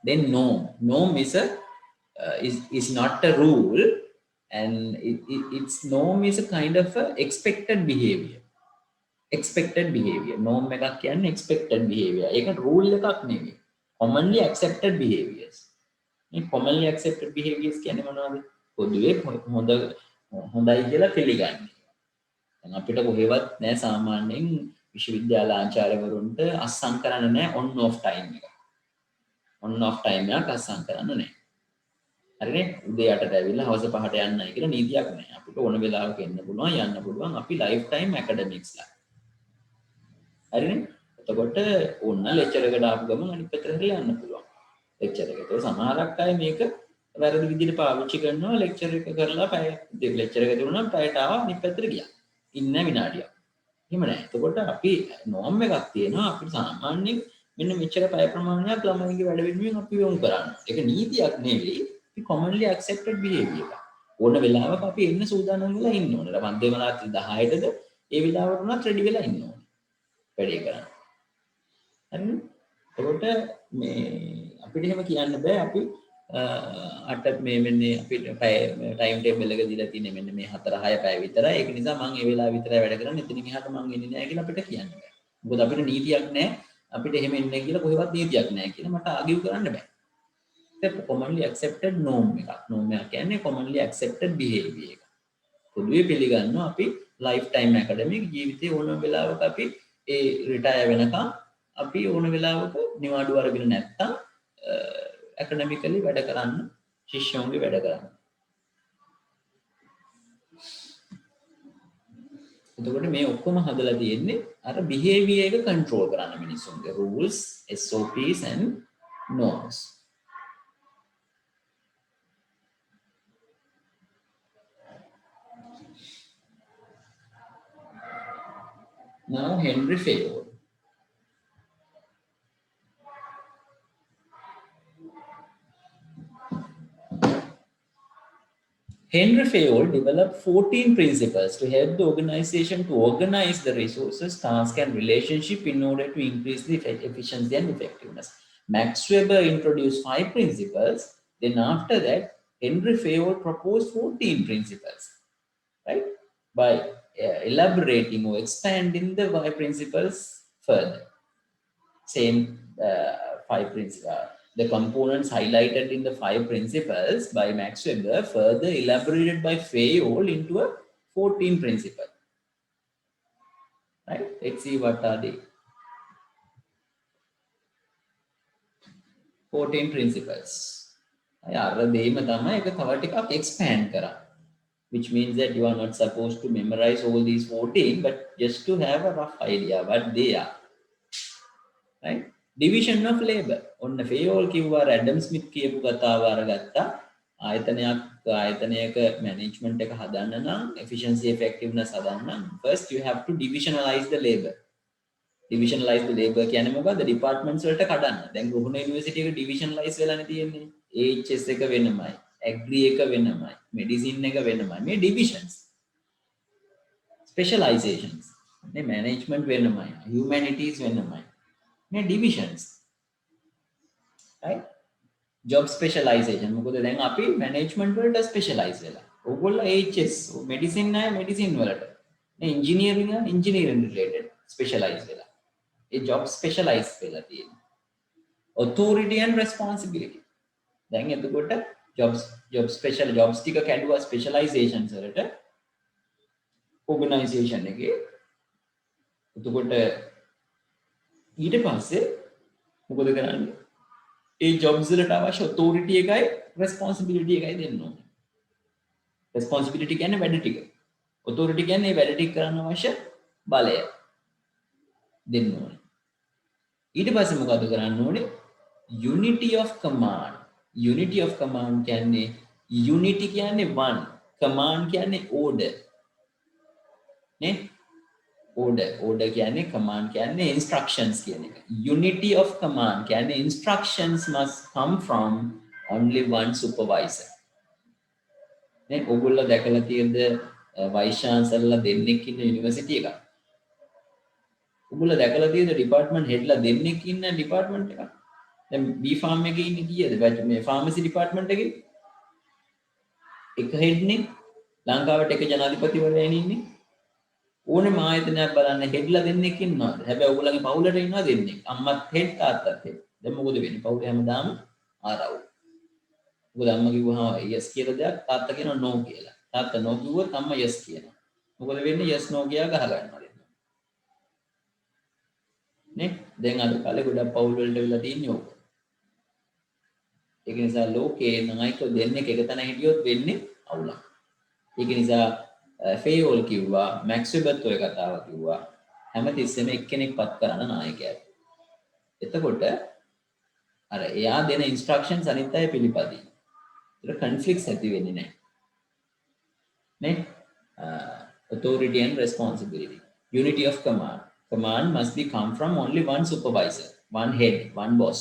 Then norm is not a rule, and its norm is a kind of a expected behavior. Norm එකක් කියන්නේ expected behavior. ඒක rule එකක් නෙවෙයි. commonly accepted behaviors. මේ commonly accepted behaviors කියන්නේ මොනවද? පොදුවේ හොඳයි කියලා පිළිගන්නේ. දැන් අපිට කොහෙවත් නෑ සාමාන්‍යයෙන් විශ්වවිද්‍යාල ආචාර්යවරුන්ට අස්සම් කරන්න නෑ on off time එක. on off time එකක් අස්සම් කරන්න නෑ. හරිනේ? උදේ 8ට ඇවිල්ලා හවස 5ට යන්නයි කියලා නීතියක් නෑ. අපිට ඕන වෙලාවක එන්න පුළුවන් යන්න පුළුවන්. අපි life time academics ලා. හරිනේ? එතකොට ඕන ලෙක්චර් එකට ආපු ගමන් අනිත් පැත්තට යන්න පුළුවන්. ලෙක්චර් එක. ඒක සමහරක් අය මේක වැරදි විදිහට පාවිච්චි කරනවා ලෙක්චර් එක කරලා පැය ලෙක්චර් එක දුන්නා පැයට ආවා අනිත් පැත්තට ගියා. ඉන්න විනාඩියක්. එහෙම නෑ. එතකොට අපි norm එකක් තියෙනවා අපිට සාමාන්‍යයෙන් මෙන්න මෙච්චර පැය ප්‍රමාණයක් ළමයින්ගේ වැඩ වෙනුවෙන් අපි යොමු කරන්න. ඒක නීතියක් නෙවෙයි. අපි commonly accepted behavior එක. ඕන වෙලාවක අපි එන්න සූදානම් වෙලා ඉන්න ඕනේ. මන්දේම රාත්‍රී 10ටද ඒ වෙලාවට උනත් රෙඩි වෙලා ඉන්න ඕනේ. වැඩේ කරන්න. හරිද? එතකොට මේ අපිට එහෙම කියන්න බෑ අපි අට මේ මෙන්නේ අපිට ටයිම් ටේබල් එක දීලා තියෙන්නේ මෙන්න මේ 4-6 පැය විතරයි. ඒක නිසා මම ඒ වෙලාව විතරයි වැඩ කරන්නේ. එතනින් එහාට මම එන්නේ නැහැ කියලා අපිට කියන්න බෑ. මොකද අපිට නීතියක් නැහැ. අපිට එහෙම එන්නේ කියලා කොහෙවත් නීතියක් නැහැ කියලා මට ආගියු කරන්න බෑ. ඒක commonly accepted norm එකක්. norm එක කියන්නේ commonly accepted behavior එක. පොදුවේ පිළිගන්නවා අපි lifetime academic ජීවිතේ ඕනම වෙලාවක අපි ඒ රිටයර් වෙනකම් අපි ඕන වෙලාවක නිවාඩු අරගෙන නැත්තම් academically වැඩ කරන්න ශිෂ්‍යයන්ගේ වැඩ කරන්න. එතකොට මේ ඔක්කොම හදලා තියෙන්නේ අර behavior එක control කරන්න මිනිස්සුන්ගේ rules, SOPs and norms. Now Henry Fayol. Henry Fayol developed 14 principles to help the organization to organize the resources, tasks, and relationship in order to increase the efficiency and effectiveness. Max Weber introduced 5 principles. Then after that, Henry Fayol proposed 14 principles, right? By elaborating or expanding the 5 principles further. Same 5 principles. The components highlighted in the 5 principles by Max Weber further elaborated by Fayol into a 14 principle. Right? Let's see what are they. 14 principles. Expand kara, which means that you are not supposed to memorize all these 14, but just to have a rough idea what they are. Right? Division of labor. ඔන්න ෆේයෝල් කිව්වා ඇඩම් Smith කියපු කතාව අරගත්තා. ආයතනයක management එක හදන්න නම් efficiency effectiveness හදන්න නම් first you have to divisionalize the labor. Divisionalize the labor කියන්නේ මොකද්ද? departments වලට කඩන්න. දැන් රුහුණ යුනිවර්සිටි එක divisionalize වෙලානේ තියෙන්නේ. AHS එක වෙනමයි, agri එක වෙනමයි, medicine එක වෙනමයි. මේ divisions. Specializations. මේ management වෙනමයි, humanities වෙනමයි. මේ divisions. Right? Job specialization. මොකද දැන් අපි management වලට specialize වෙලා. ඕගොල්ලෝ HS medicine අය medicine වලට. මේ engineering අය engineering related specialize වෙලා. ඒ job specialize වෙලා තියෙනවා. Authority and responsibility. දැන් එතකොට jobs ටික කැඩුවා specializations වලට. ඕගනයිසේෂන් එකේ. එතකොට ඊට පස්සේ මොකද කරන්නේ? ඒ ජොබ්ස් වලට අවශ්‍ය ඔතොරිටි එකයි රෙස්පොන්සිබිලිටි එකයි දෙන්න ඕනේ. රෙස්පොන්සිබිලිටි කියන්නේ වැඩ ටික. ඔතොරිටි කියන්නේ වැඩ ටික කරන්න අවශ්‍ය බලය දෙන්න ඕනේ. ඊට පස්සේ මොකද කරන්න ඕනේ? unity of command. unity of command කියන්නේ unity කියන්නේ one, command කියන්නේ order. නේ? order කියන්නේ command කියන්නේ instructions කියන එක. unity of command කියන්නේ instructions must come from only one supervisor. නේ? ඔයගොල්ලෝ දැකලා තියෙද වයිස් චාන්සලර්ලා දෙන්නෙක් ඉන්න යුනිවර්සිටි එකක්. ඔයගොල්ලෝ දැකලා තියෙද ඩිපාර්ට්මන්ට් හෙඩ්ලා දෙන්නෙක් ඉන්න ඩිපාර්ට්මන්ට් එකක්. දැන් B farm එකේ ඉන්නේ කීයද? මේ ෆාමසි ඩිපාර්ට්මන්ට් එකේ එක හෙඩ්නේ. ලංකාවට එක ජනාධිපතිවරයා ඉන්නේ. ඕනේ ආයතනයක් බලන්න හෙඩ්ලා දෙන්නෙක් ඉන්නවද? හැබැයි ඔයගොල්ලන්ගේ පවුලට ඉන්නවා දෙන්නෙක්. අම්මත් හෙඩ් තාත්තත් හෙඩ්. දැන් මොකද වෙන්නේ? පවුලේ හැමදාම ආරවුල්. මොකද අම්මා කිව්වහම yes කියලා දෙයක් තාත්තා කියනවා no කියලා. තාත්තා no කිව්වොත් අම්මා yes කියනවා. මොකද වෙන්නේ? yes no කියා ගහ ගන්නවා දෙන්න. නේ? දැන් අද කාලේ ගොඩක් පවුල් වලට වෙලා තියෙන්නේ ඕක. ඒක නිසා ලෝකේ නායක දෙන්නෙක් එක තැන හිටියොත් වෙන්නේ අවුලක්. ඒක නිසා ෆේයෝල් කිව්වා, මැක්ස් වෙබර්ත් ඔය කතාව කිව්වා. හැමතිස්සෙම එක්කෙනෙක් පත් කරන නායකයෙක්. එතකොට අර එයා දෙන ඉන්ස්ට්‍රක්ෂන්ස් අනිත් අය පිළිපදින. ඒක කන්ෆ්ලික්ට්ස් ඇති වෙන්නේ නැහැ. නේ? authority and responsibility. Unity of command. Command must be come from only one supervisor, one head, one boss.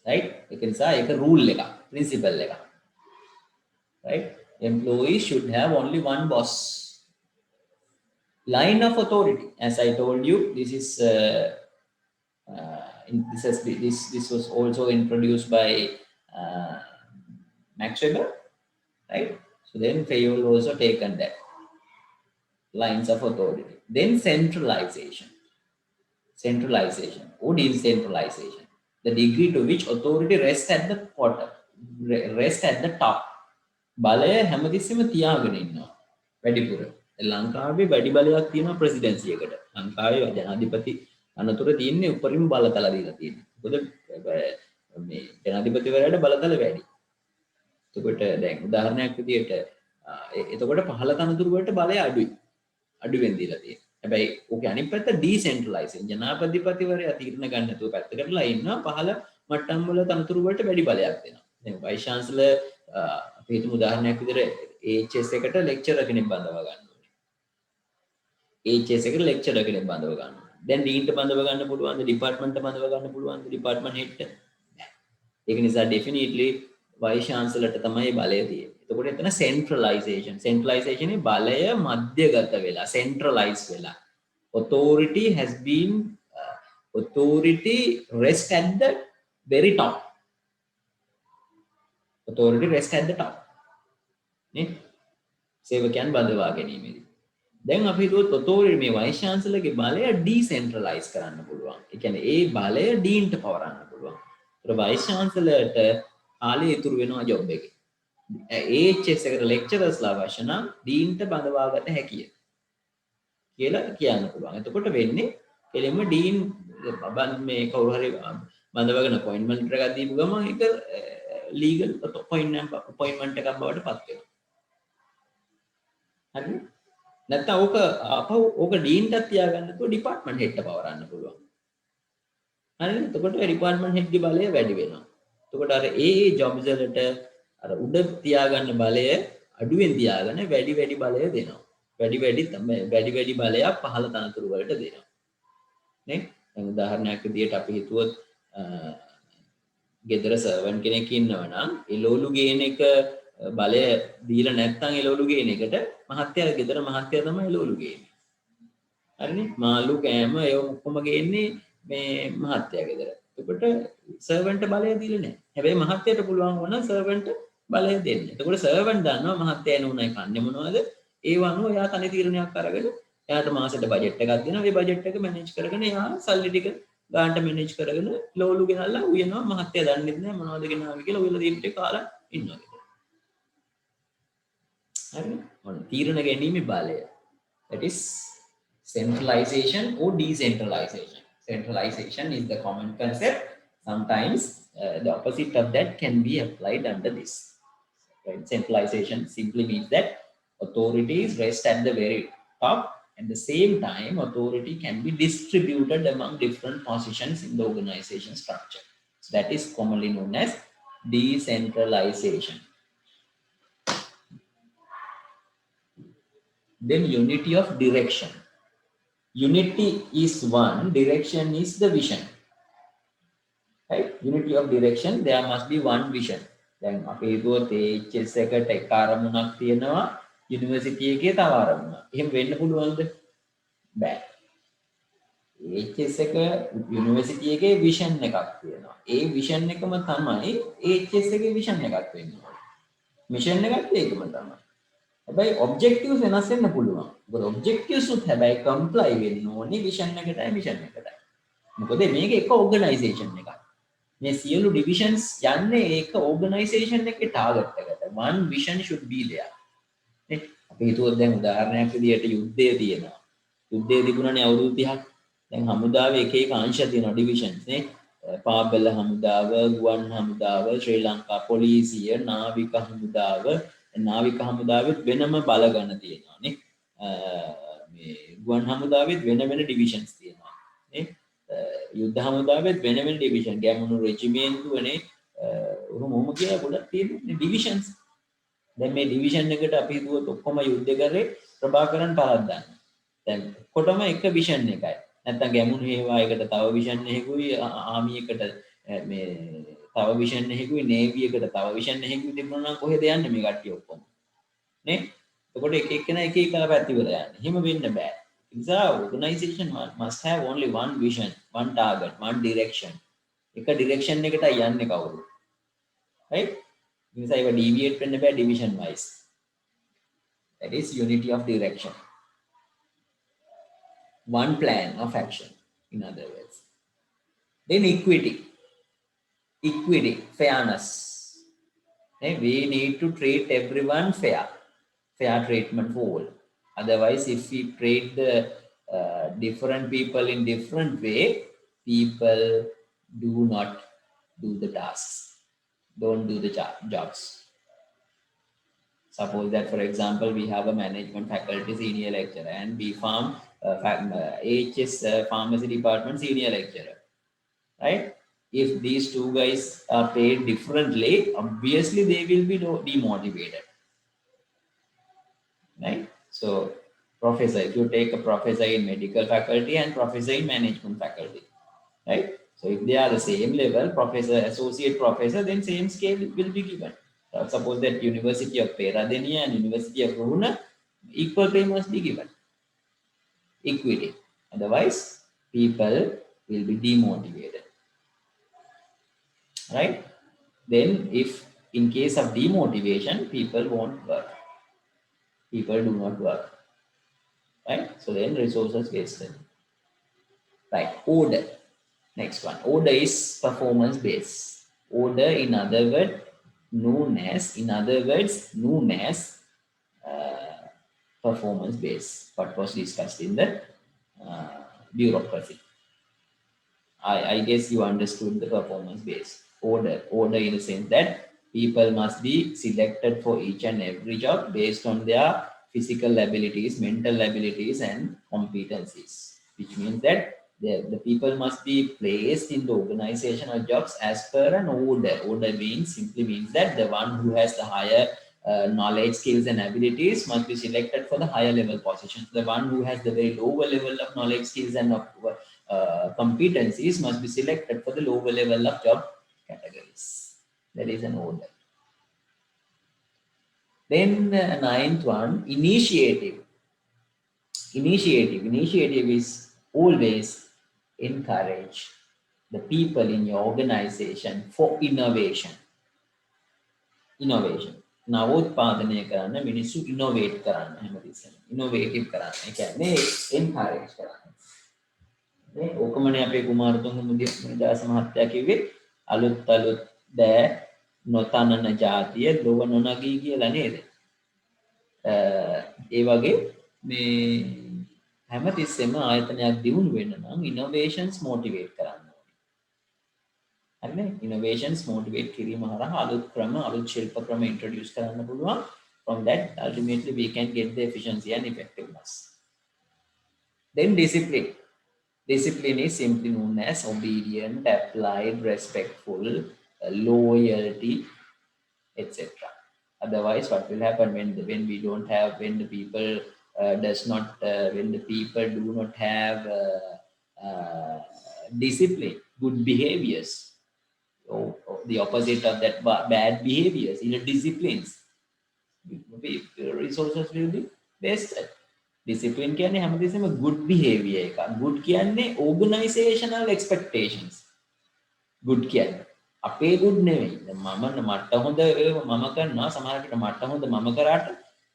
Right? ඒක නිසා ඒක rule එක, principle එක. Right? Employees should have only one boss. Line of authority, as I told you, this is this was also introduced by Max Weber, right? So then Fayol also taken that lines of authority. Then centralization. What is centralization? The degree to which authority rests at the bottom, rests at the top. බලය හැමතිස්සෙම තියාගෙන ඉන්නවා වැඩිපුර. ලංකාවේ වැඩි බලයක් තියෙනවා ප්‍රෙසිඩන්සි එකට. ලංකාවේ ජනාධිපති අනතුර තියෙන්නේ උපරිම බලතල දීලා තියෙන්නේ. මොකද මේ ජනාධිපතිවරයාට බලතල වැඩි. එතකොට දැන් උදාහරණයක් විදිහට එතකොට පහළ තනතුරු වලට බලය අඩුයි. අඩුවෙන් දීලා තියෙනවා. හැබැයි ඕකේ අනිත් පැත්ත ඩිසෙන්ට්‍රලයිසේෂන්. ජනාධිපතිවරයා තීරණ ගන්න නැතුව පැත්තකටලා ඉන්නවා පහළ මට්ටම් වල තනතුරු වලට වැඩි බලයක් දෙනවා. දැන් වයිස් චාන්සලර් අපි හිතමු උදාහරණයක් විදිහට HS එකට ලෙක්චරර් කෙනෙක් බඳව ගන්න ඕනේ. HS එකට ලෙක්චරර් කෙනෙක් බඳව ගන්න ඕනේ. දැන් ඩීන්ට බඳව ගන්න පුළුවන්ද? ඩිපාර්ට්මන්ට් බඳව ගන්න පුළුවන්ද? ඩිපාර්ට්මන්ට් හෙඩ්ට? ඒක නිසා ඩෙෆිනිට්ලි වයිස් චාන්සලර්ට තමයි බලය තියෙන්නේ. එතකොට එතන සෙන්ට්‍රලයිසේෂන්. සෙන්ට්‍රලයිසේෂන් ඒ බලය මධ්‍යගත වෙලා, සෙන්ට්‍රලයිස් වෙලා. authority rest at the very top. authority rest at the top. නේ? සේවකයන් බඳවා ගැනීමේදී. දැන් අපි හිතුවොත් authority මේ වයිස් චාන්සලර්ගේ බලය ඩිසෙන්ට්‍රලයිස් කරන්න පුළුවන්. ඒ කියන්නේ ඒ බලය ඩීන්ට පවරන්න පුළුවන්. ඒතර වයිස් චාන්සලර්ට කාලේ ඉතුරු වෙනවා ජොබ් එකේ. AHS එකට ලෙක්චරර්ස්ලා අවශ්‍ය නම් ඩීන්ට බඳවාගත හැකියි කියලා කියන්න පුළුවන්. එතකොට වෙන්නේ කෙලින්ම ඩීන් මේ කවුරු හරි බඳවගෙන අපොයින්ට්මන්ට් එකක් දීපු ගමන් ඒක ලීගල් අපොයින්ට්මන්ට් එකක් බවට පත් වෙනවා. හරිද? නැත්නම් ඕක ඩීන්ටත් තියාගන්න නැතුව ඩිපාර්ට්මන්ට් හෙඩ්ට පවරන්න පුළුවන්. හරිද? එතකොට ඩිපාර්ට්මන්ට් හෙඩ්ගේ බලය වැඩි වෙනවා. එතකොට අර ජොබ්ස් වලට අර උඩ තියාගන්න බලය අඩුවෙන් තියාගෙන වැඩි බලය දෙනවා. වැඩි බලයක් පහළ තනතුරු වලට දෙනවා. නේ? දැන් උදාහරණයක් විදිහට අපි හිතුවොත් ගෙදර සර්වන්ට් කෙනෙක් ඉන්නවා නම් එළවලු ගේන එක බලය දීලා නැත්නම් එළවලු ගේන එකට මහත්තයා ගෙදර මහත්තයා තමයි එළවලු ගේන්නේ. හරිනේ? මාළු කෑම ඒ ඔක්කොම ගේන්නේ මේ මහත්තයා ගෙදර. එතකොට සර්වන්ට් බලය දීලා නැහැ. හැබැයි මහත්තයාට පුළුවන් වුණා සර්වන්ට් බලය දෙන්න. එතකොට සර්වන්ට් දන්නවා මහත්තයා නෝනයි කන්නේ මොනවද? ඒ වගේම එයා තනි තීරණයක් අරගෙන එයාට මාසෙට බජට් එකක් දෙනවා. ඒ බජට් එක මැනේජ් කරගෙන එයා සල්ලි ටික ගාන්ට මැනේජ් කරගෙන ලෝලු ගෙනල්ලා උයනවා. මහත්තයා දන්නේ නැහැ මොනවද ගෙනාවේ කියලා. උයලා දීපිට කාලා ඉන්නවා. හරි ඔන්න තීරණ ගැනීමේ බලය that is centralization or decentralization. Centralization is the common concept. Sometimes the opposite of that can be applied under this. Right? Centralization simply means that authorities rest at the very top. At the same time, authority can be distributed among different positions in the organization structure. So that is commonly known as decentralization. Then unity of direction. Unity is one, direction is the vision. Right? Unity of direction, there must be one vision. දැන් අපි හිතුවොත් HS එකට එක අරමුණක් තියෙනවා university එකේ තව අරමුණක්. එහෙම වෙන්න පුළුවන්ද? බෑ. HS එක යුනිවර්සිටි එකේ විෂන් එකක් තියෙනවා. ඒ විෂන් එකම තමයි HS එකේ විෂන් එකක් වෙන්න ඕනේ. මිෂන් එකත් ඒකම තමයි. හැබැයි ඔබ්ජෙක්ටිව්ස් වෙනස් වෙන්න පුළුවන්. මොකද ඔබ්ජෙක්ටිව්ස් උත් හැබැයි කම්ප්ලයි වෙන්න ඕනේ විෂන් එකටයි මිෂන් එකටයි. මොකද මේක එක ඕගනයිසේෂන් එකක්. මේ සියලු ඩිවිෂන්ස් යන්නේ ඒක ඕගනයිසේෂන් එකේ ටාගට් එකට. one vision should be there. නේ? අපි හිතුවොත් දැන් උදාහරණයක් විදියට යුද්ධය තියෙනවා. යුද්ධය තිබුණානේ අවුරුදු 30ක්. දැන් හමුදාවේ එක එක අංශ තියෙනවා ඩිවිෂන්ස් නේ. පාබල හමුදාව, ගුවන් හමුදාව, ශ්‍රී ලංකා පොලිසිය, නාවික හමුදාව, නාවික හමුදාවෙත් වෙනම බලගන්න තියෙනවා නේ. මේ ගුවන් හමුදාවෙත් වෙන වෙන ඩිවිෂන්ස් තියෙනවා නේ. යුද්ධ හමුදාවෙත් වෙන වෙන ඩිවිෂන් ගැමුණු රෙජිමේන්තුවනේ ඔහොම කියලා ගොඩක් තියෙනවා ඩිවිෂන්ස්. දැන් මේ ඩිවිෂන් එකට අපි හිතුවොත් ඔක්කොම යුද්ධ කරේ ප්‍රභාකරන් පරද්දන්න. දැන් කොටම එක විෂන් එකයි. නැත්තම් ගැමුණු හේවා එකට තව විෂන් එකකුයි ආමි එකට මේ තව විෂන් එකකුයි නේවි එකට තව විෂන් එකකුයි තිබුණා නම් කොහෙද යන්නේ මේ කට්ටිය ඔක්කොම නේ? එතකොට එක එක්කෙනා එක එක පැති වල යන්නේ. එහෙම වෙන්න බෑ. It's a organization must have only one vision, one target, one direction. එක direction එකටයි යන්නේ කවුරු. Right? නිසා ඒක deviate වෙන්න බෑ division wise. That is unity of direction. One plan of action, in other words. Then equity. Equity, fairness. We need to treat everyone fair. Fair treatment for all. Otherwise, if we treat the different people in different way, people do not do the tasks, don't do the jobs. Suppose that, for example, we have a management faculty senior lecturer and BPharm AHS pharmacy department senior lecturer, right? If these two guys are paid differently, obviously they will be demotivated, right? So professor, if you take a professor in medical faculty and professor in management faculty, right? So if they are the same level, professor, associate professor, then same scale will be given. Suppose that University of Peradeniya and University of Ruhuna, equal pay must be given. Equity. Otherwise, people will be demotivated, right? Then if in case of demotivation, people won't work. People do not work, right? So then resources wasted. Right, order. Next one, order is performance based. Order, in other words, known as performance based. What was discussed in the bureaucracy. I guess you understood the performance based. Order in the sense that people must be selected for each and every job based on their physical abilities, mental abilities, and competencies, which means that the people must be placed in the organizational jobs as per an order. Order simply means that the one who has the higher knowledge, skills, and abilities must be selected for the higher level positions. The one who has the very lower level of knowledge, skills, and competencies must be selected for the lower level of job categories. That is an order. Then ninth one, initiative. Initiative is always encourage the people in your organization for innovation. නවෝත්පාදනය කරන්න මිනිස්සු ඉනෝවේට් කරන්න හැමතිස්සෙම innovative කරන්න. ඒ කියන්නේ encourage කරන්න. නේ ඕකමනේ අපේ කුමාරතුංග මුනිදාස මහත්තයා කිව්වේ අලුත් දෑ නොතනන ජාතිය ලොව නොනගී කියලා නේද? ඒ වගේ මේ හැමතිස්සෙම ආයතනයක් දියුණු වෙන්න නම් ඉනෝවේෂන්ස් මොටිවේට් කරන්න ඕනේ. හරිනේ? ඉනෝවේෂන්ස් මොටිවේට් කිරීම හරහා අලුත් ක්‍රම අලුත් ශිල්ප ක්‍රම ඉන්ට්‍රොඩියුස් කරන්න පුළුවන්. From that ultimately we can get the efficiency and effectiveness. Then discipline. Discipline is simply known as obedient, applied, respectful, loyalty, etc. Otherwise, what will happen when we don't have, when the people when the people do not have discipline, good behaviors, or the opposite of that bad behaviors, disciplines, resources will be wasted. Discipline කියන්නේ හැමතිස්සෙම good behavior එක. Good කියන්නේ organizational expectations. Good කියන්නේ අපේ good නෙවෙයි. මට හොඳ මම කරනවා, සමහරකට මට හොඳ මම කරාට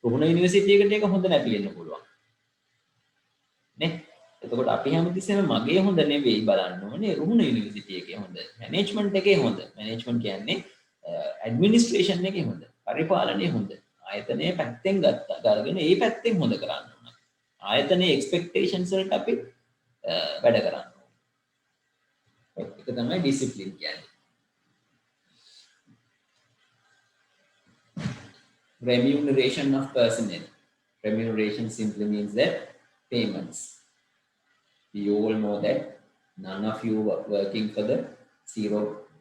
රුහුණ යුනිවර්සිටි එකට ඒක හොඳ නැති වෙන්න පුළුවන්. නේ? එතකොට අපි හැමතිස්සෙම මගේ හොඳ නෙවෙයි බලන්න ඕනේ රුහුණ යුනිවර්සිටි එකේ හොඳ. මැනේජ්මන්ට් එකේ හොඳ. මැනේජ්මන්ට් කියන්නේ ඇඩ්මිනිස්ට්‍රේෂන් එකේ හොඳ. පරිපාලනයේ හොඳ. ආයතනයේ පැත්තෙන් ගත්තගෙන ඒ පැත්තෙන් හොඳ කරන්න. ආයතනයේ expectations වලට අපි වැඩ කරන්න ඕනේ. ඒක තමයි discipline කියන්නේ. Remuneration of personnel. Remuneration simply means that payments. We all know that none of you are working for the zero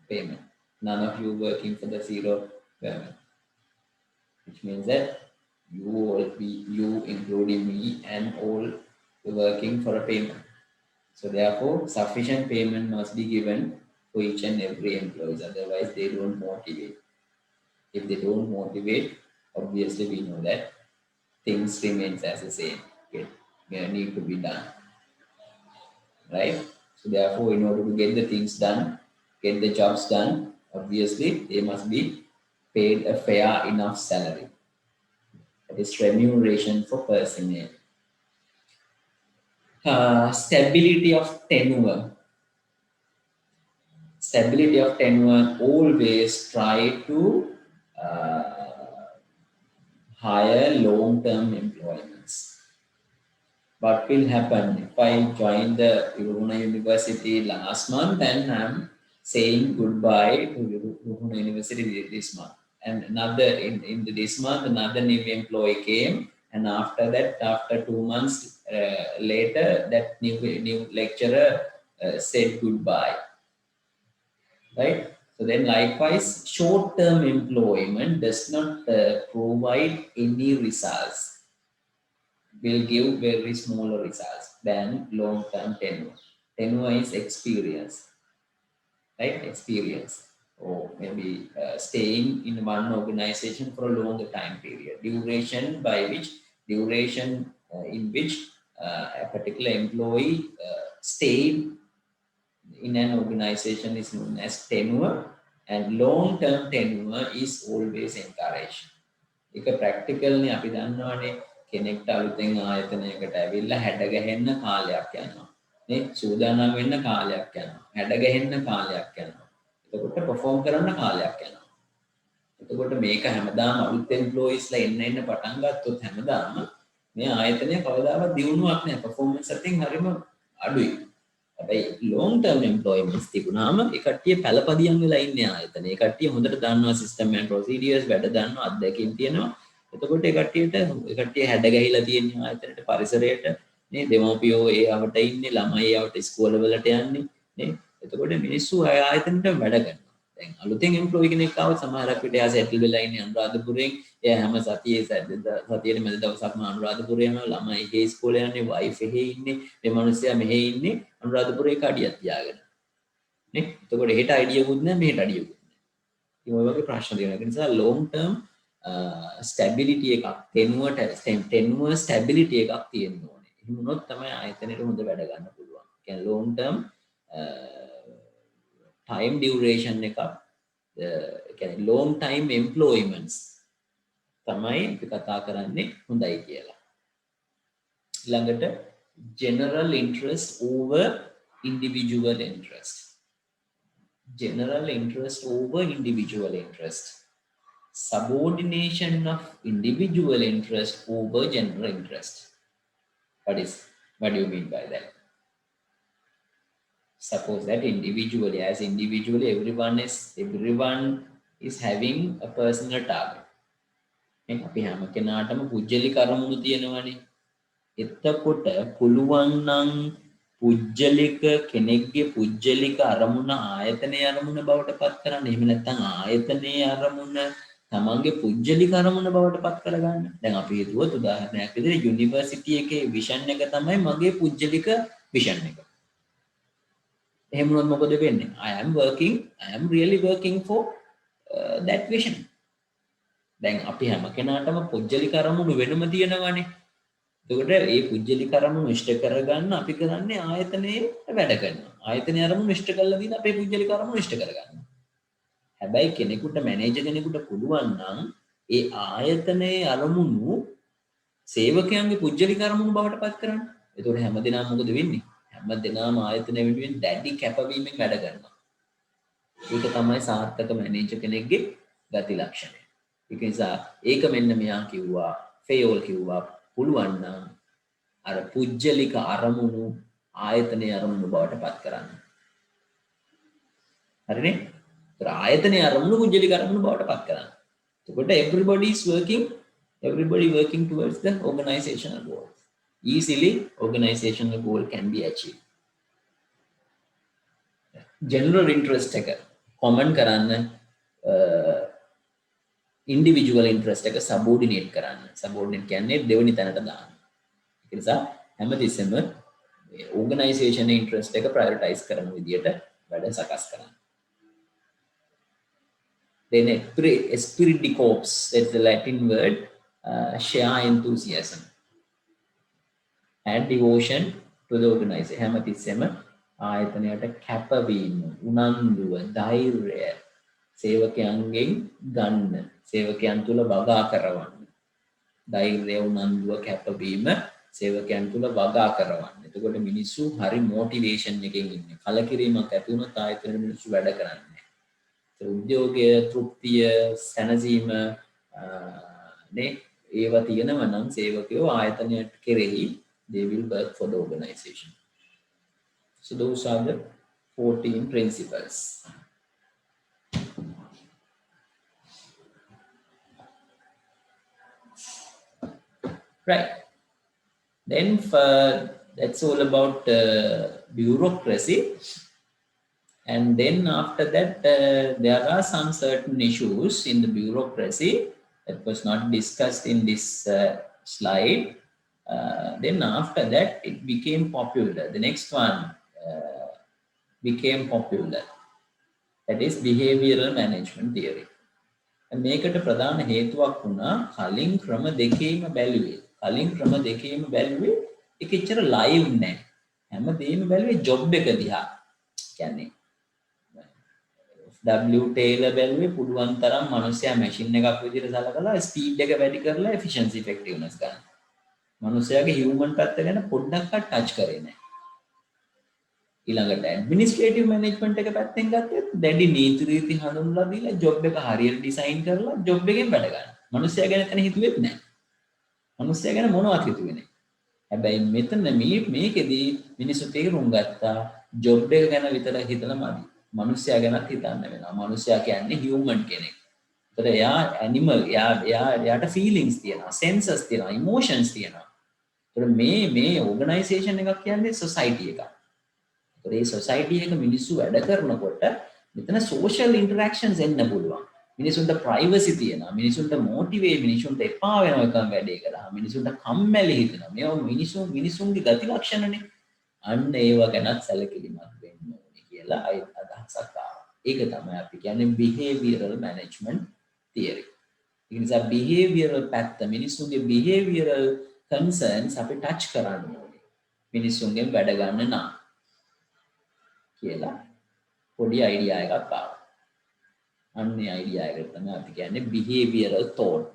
payment. None of you working for the zero payment. Which means that you including me and all working for a payment. So therefore, sufficient payment must be given for each and every employee. Otherwise, they don't motivate. If they don't motivate, obviously we know that things remains as the same. Okay? Need to be done. Right? So therefore, in order to get the things done, get the jobs done, obviously they must be paid a fair enough salary. That is remuneration for personnel. Stability of tenure. Stability of tenure, always try to hire long-term employments. What will happen if I join the Ruhuna University last month and I'm saying goodbye to Ruhuna University this month? And another in this month, another new employee came, and after that, after 2 months later, that new lecturer said goodbye. Right? So then, likewise, short-term employment does not provide any results. Will give very smaller results than long-term tenure. Tenure is experience, right? Experience. Or maybe staying in one organization for a longer time period. Duration in which a particular employee stayed in an organization is known as tenure, and long-term tenure is always encouraged. ඒක practically අපි දන්නවනේ කෙනෙක්ට අලුතෙන් ආයතනයකට ඇවිල්ලා හැඩගැහෙන්න කාලයක් යනවා. නේ සූදානම් වෙන්න කාලයක් යනවා. හැඩගැහෙන්න කාලයක් යනවා. එතකොට perform කරන්න කාලයක් යනවා. එතකොට මේක හැමදාම අලුත් employeesලා එන්න පටන් ගත්තොත් හැමදාම මේ ආයතනය කවදාවත් දියුණුවක් නැහැ. performance එකෙන් හරිම අඩුයි. හැබැයි long term employments තිබුණාම ඒ කට්ටිය පළපදියම් වෙලා ඉන්නේ ආයතනය. ඒ කට්ටිය හොඳට දන්නවා system and procedures වැඩ දන්නවා අත්දැකීම් තියෙනවා. එතකොට ඒ කට්ටිය හැඩ ගැහිලා තියෙන ආයතනයේ පරිසරයට නේ දෙමෝපියෝ ඒ අවට ඉන්නේ ළමයි අවට ඉස්කෝල වලට යන්නේ නේ. එතකොට මිනිස්සු ආයතනයට වැඩ කරනවා. දැන් අලුතෙන් එම්ප්ලොයි කෙනෙක් ආව සමහරක් විට එයා සෙටල් වෙලා ඉන්නේ අනුරාධපුරයෙන්. එයා හැම සතියේ මැද දවසක්ම අනුරාධපුරයේම ළමයි ඒ ඉස්කෝලේ යන්නේ වයිෆ් එහෙ ඉන්නේ. මේ මිනිස්සයා මෙහෙ ඉන්නේ අනුරාධපුරේ කඩියක් තියාගෙන. නේ. එතකොට එහෙට අයිඩියකුත් නැහැ මෙහෙට අයිඩියකුත් නැහැ. ඉතින් ඔය වගේ ප්‍රශ්න තියෙනවා. ඒ නිසා long term stability එකක් tenure stability එකක් තියෙන්න ඕනේ. එහෙම වුණොත් තමයි ආයතනයේ හොඳ වැඩ ගන්න පුළුවන්. කියන්නේ long term time duration එකක් කියන්නේ long time employments තමයි අපි කතා කරන්නේ හොඳයි කියලා. ඊළඟට general interest over individual interest. General interest over individual interest. subordination of individual interest over general interest. What do you mean by that? Suppose that individually everyone is having a personal target. අපි හැම කෙනාටම පුජ්‍යලික අරමුණු තියෙනවානේ. එතකොට පුළුවන් නම් පුජ්‍යලික කෙනෙක්ගේ පුජ්‍යලික අරමුණ ආයතනයේ අරමුණ බවට පත් කරන්න. එහෙම නැත්නම් ආයතනයේ අරමුණ තමන්ගේ පුජ්‍යලික අරමුණ බවට පත් කරගන්න. දැන් අපි හිතුවොත් උදාහරණයක් විදිහට යුනිවර්සිටි එකේ විෂන් එක තමයි මගේ පුජ්‍යලික විෂන් එක. එහෙම වුණොත් මොකද වෙන්නේ? I am really working for that vision. දැන් අපි හැම කෙනාටම පුජ්‍යලික අරමුණු වෙනම තියෙනවානේ. එතකොට මේ පුජ්‍යලික අරමුණු ඉෂ්ට කරගන්න අපි කරන්නේ ආයතනයේ වැඩ කරනවා. ආයතනයේ අරමුණු ඉෂ්ට කළා දින අපේ පුජ්‍යලික අරමුණු ඉෂ්ට කරගන්නවා. හැබැයි කෙනෙකුට මැනේජර් කෙනෙකුට පුළුවන් නම් ඒ ආයතනයේ අරමුණු සේවකයන්ගේ පුජ්‍යලික අරමුණු බවට පත් කරන්න. එතකොට හැමදෙනාම මොකද වෙන්නේ? හැමදෙනාම ආයතන වෙනුවෙන් දැඩි කැපවීමෙන් වැඩ කරනවා. ඒක තමයි සාර්ථක මැනේජර් කෙනෙක්ගේ ගති ලක්ෂණය. ඒක නිසා ඒක මෙන්න මෙයා කිව්වා, ෆේයෝල් කිව්වා පුළුවන් නම් අර පුජ්‍යලික අරමුණු ආයතනයේ අරමුණු බවට පත් කරන්න. හරිනේ? ඒතර ආයතනයේ අරමුණු පුජ්‍යලික අරමුණු බවට පත් කරන්න. එතකොට everybody working towards the organizational goal. Easily organizational goal can be achieved. General interest එක common කරන්න, individual interest එක subordinate කරන්න. Subordinate කියන්නේ දෙවෙනි තැනට දාන්න. ඒ නිසා හැමතිස්සෙම organization interest එක prioritize කරන විදියට වැඩ සකස් කරන්න. Then esprit de corps, that's the Latin word, share enthusiasm and devotion to the organization. හැමතිස්සෙම ආයතනයට කැපවීම, උනන්දුව, ධෛර්යය සේවකයන්ගෙන් ගන්න, සේවකයන් තුළ වගා කරවන්න. ධෛර්යය, උනන්දුව, කැපවීම සේවකයන් තුළ වගා කරවන්න. එතකොට මිනිස්සු හරි මොටිවේෂන් එකකින් ඉන්නේ. කලකිරීමක් ඇති වුණොත් ආයතනයේ මිනිස්සු වැඩ කරන්නේ. ඒ උද්‍යෝගය, තෘප්තිය, සැනසීම නේ ඒවා තියෙනවා නම් සේවකයෝ ආයතනයට කෙරෙහි they will work for the organization. So those are the 14 principles. Right. Then that's all about bureaucracy. And then after that, there are some certain issues in the bureaucracy that was not discussed in this slide. Then after that, it became popular. The next one became popular. That is behavioral management theory. මේකට ප්‍රධාන හේතුවක් වුණා කලින් ක්‍රම දෙකේම බැලුවේ. ඒක එච්චර ලයිව් නැහැ. හැමදේම බැලුවේ ජොබ් එක දිහා. කියන්නේ W ටේලර් බැලුවේ පුළුවන් තරම් මිනිස්සයා මැෂින් එකක් විදිහට සලකලා ස්පීඩ් එක වැඩි කරලා efficiency effectiveness ගන්න. මිනිස්සයාගේ human පැත්ත ගැන පොඩ්ඩක්වත් ටච් කරේ නැහැ. ඊළඟට ඇඩ්මිනිස්ට්‍රේටිව් මැනේජ්මන්ට් එක පැත්තෙන් ගත්තොත් දැඩි නීති රීති හඳුන්වලා දීලා ජොබ් එක හරියට ඩිසයින් කරලා ජොබ් එකෙන් වැඩ ගන්න. මිනිස්සයා ගැන එතන හිතුවෙත් නැහැ. මිනිස්සයා ගැන මොනවත් හිතුවේ නැහැ. හැබැයි මෙතන මේකෙදී මිනිස්සු තේරුම් ගත්තා ජොබ් එක ගැන විතර හිතලා මදි. මිනිස්සයා ගැනත් හිතන්න වෙනවා. මිනිස්සයා කියන්නේ හියුමන් කෙනෙක්. ඒතර එයා ඇනිමල්, එයාට ෆීලිංග්ස් තියෙනවා, සෙන්සස් තියෙනවා, ඉමෝෂන්ස් තියෙනවා. ඒතර මේ ඕගනයිසේෂන් එකක් කියන්නේ සොසයිටි එකක්. ඒ සොසයිටි එක මිනිස්සු වැඩ කරනකොට මෙතන සෝෂල් ඉන්ටරැක්ෂන්ස් එන්න පුළුවන්. මිනිසුන්ට ප්‍රයිවසි තියෙනවා, මිනිසුන්ට මොටිවේ, මිනිසුන්ට එපා වෙනවා එකම වැඩේ කරා, මිනිසුන්ට කම්මැලි හිතෙනවා. මේවා මිනිසුන්ගේ ගති ලක්ෂණනේ. අන්න ඒව ගැනත් සැලකිලිමත් වෙන්න ඕනේ කියලා අදහසක් ආවා. ඒක තමයි අපි කියන්නේ behavioral management theory. ඒ නිසා behavioral පැත්ත, මිනිසුන්ගේ behavioral concerns අපි ටච් කරන්න ඕනේ. මිනිසුන්ගෙන් වැඩ ගන්න නම් කියලා පොඩි අයිඩියා එකක් ආවා. අන්නේ අයිඩියා එක තමයි අපි කියන්නේ behavioral thought.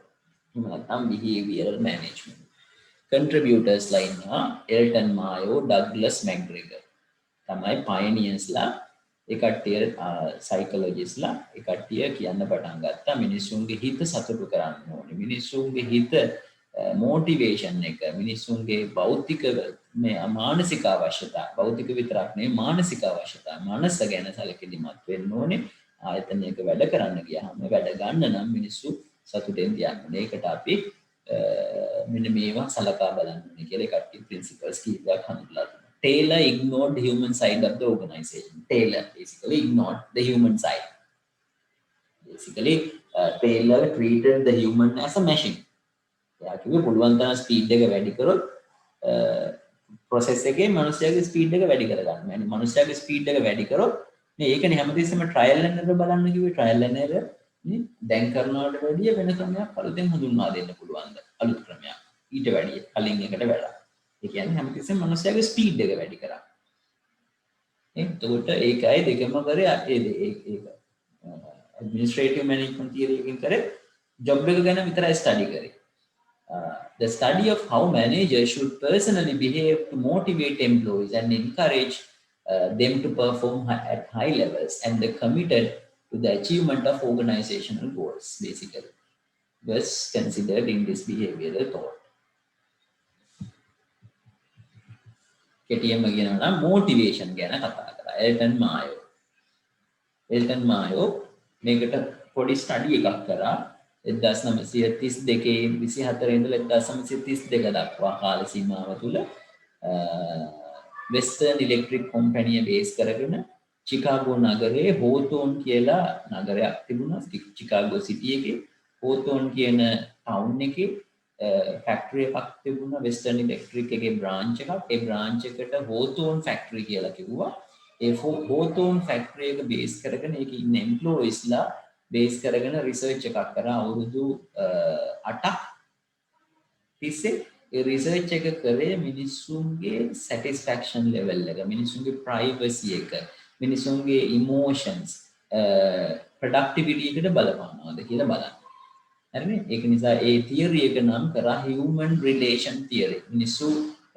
එහෙම නැත්නම් behavioral management. Contributors ලා ඉන්නවා එල්ටන් මායෝ, ඩග්ලස් මැග්ග්‍රෙගර්. තමයි pioneers ලා ඒ කට්ටිය සයිකොලොජිස්ලා ඒ කට්ටිය කියන්න පටන් ගත්තා මිනිස්සුන්ගේ හිත සතුටු කරන්න ඕනේ. මිනිස්සුන්ගේ හිත මොටිවේෂන් එක මිනිස්සුන්ගේ භෞතික මේ මානසික අවශ්‍යතා භෞතික විතරක් නෙවෙයි මානසික අවශ්‍යතා මනස ගැන සැලකිලිමත් වෙන්න ඕනේ. ආයතනයක වැඩ කරන්න ගියාම වැඩ ගන්න නම් මිනිස්සු සතුටෙන් තියන්න ඕනේ. ඒකට අපි මෙන්න මේවා සලකා බලන්න ඕනේ කියලා කට්ටිය ප්‍රින්සිපල්ස් කීපයක් හඳුන්වලා දුන්නා. Taylor ignored the human side of the organization. Taylor basically ignored the human side. Basically, Taylor treated the human as a machine. එයා කිව්වේ පුළුවන් තරම් ස්පීඩ් එක වැඩි කරොත් ප්‍රොසෙස් එකේ මනුස්සයාගේ ස්පීඩ් එක වැඩි කරගන්න. يعني මනුස්සයාගේ ස්පීඩ් එක වැඩි කරොත් මේ ඒකනේ හැමතිස්සෙම ට්‍රයිල් ඇන්ඩ් එරර් බලන්න කිව්වේ ට්‍රයිල් ඇන්ඩ් එරර් නේ දැන් කරනවට වැඩිය වෙන ක්‍රමයක් අලුතෙන් හඳුන්වා දෙන්න පුළුවන්ද? අලුත් ක්‍රමයක්. ඊට වැඩිය කලින් එකට වඩා. ඒ කියන්නේ හැමතිස්සෙම මනුස්සයාගේ ස්පීඩ් එක වැඩි කරා. එතකොට ඒකයි දෙකම කරේ ඒක ඇඩ්මිනිස්ට්‍රේටිව් මැනේජ්මන්ට් තියරි එකකින් කරේ ජොබ් එක ගැන විතරයි ස්ටඩි කරේ. The study of how managers should personally behave to motivate employees and encourage them to perform at high levels and they committed to the achievement of organizational goals basically was considered in this behavioral thought. කෙටියෙන්ම කියනවා නම් motivation ගැන කතා කරා. එල්ටන් මායෝ මේකට පොඩි study එකක් කරා 1932 24 ඉඳලා 1932 දක්වා කාල සීමාව තුල වෙස්ටර්න් ඉලෙක්ට්‍රික් කම්පැනි බේස් කරගෙන චිකාගෝ නගරයේ හෝතෝන් කියලා නගරයක් තිබුණා. චිකාගෝ සිටි එකේ හෝතෝන් කියන ටවුන් එකේ ෆැක්ටරි එකක් තිබුණා. වෙස්ටර්න් ඉලෙක්ට්‍රික් එකේ බ්‍රාන්ච් එකක්. ඒ බ්‍රාන්ච් එකට හෝතෝන් ෆැක්ටරි කියලා කිව්වා. ඒ හෝතෝන් ෆැක්ටරි එක බේස් කරගෙන ඒකේ ඉන්න එම්ප්ලොයිස්ලා බේස් කරගෙන රිසර්ච් එකක් කරා අවුරුදු 8ක් තිස්සේ. ඒ රිසර්ච් එක කරේ මිනිස්සුන්ගේ සැටිස්ෆැක්ෂන් ලෙවල් එක, මිනිස්සුන්ගේ ප්‍රයිවසි එක, මිනිස්සුන්ගේ ඉමෝෂන්ස් ප්‍රොඩක්ටිවිටි එකට බලපානවාද කියලා බලන්න. හරිනේ? ඒක නිසා ඒ තියරි එක නම් කරා හියුමන් රිලේෂන් තියරි. මිනිස්සු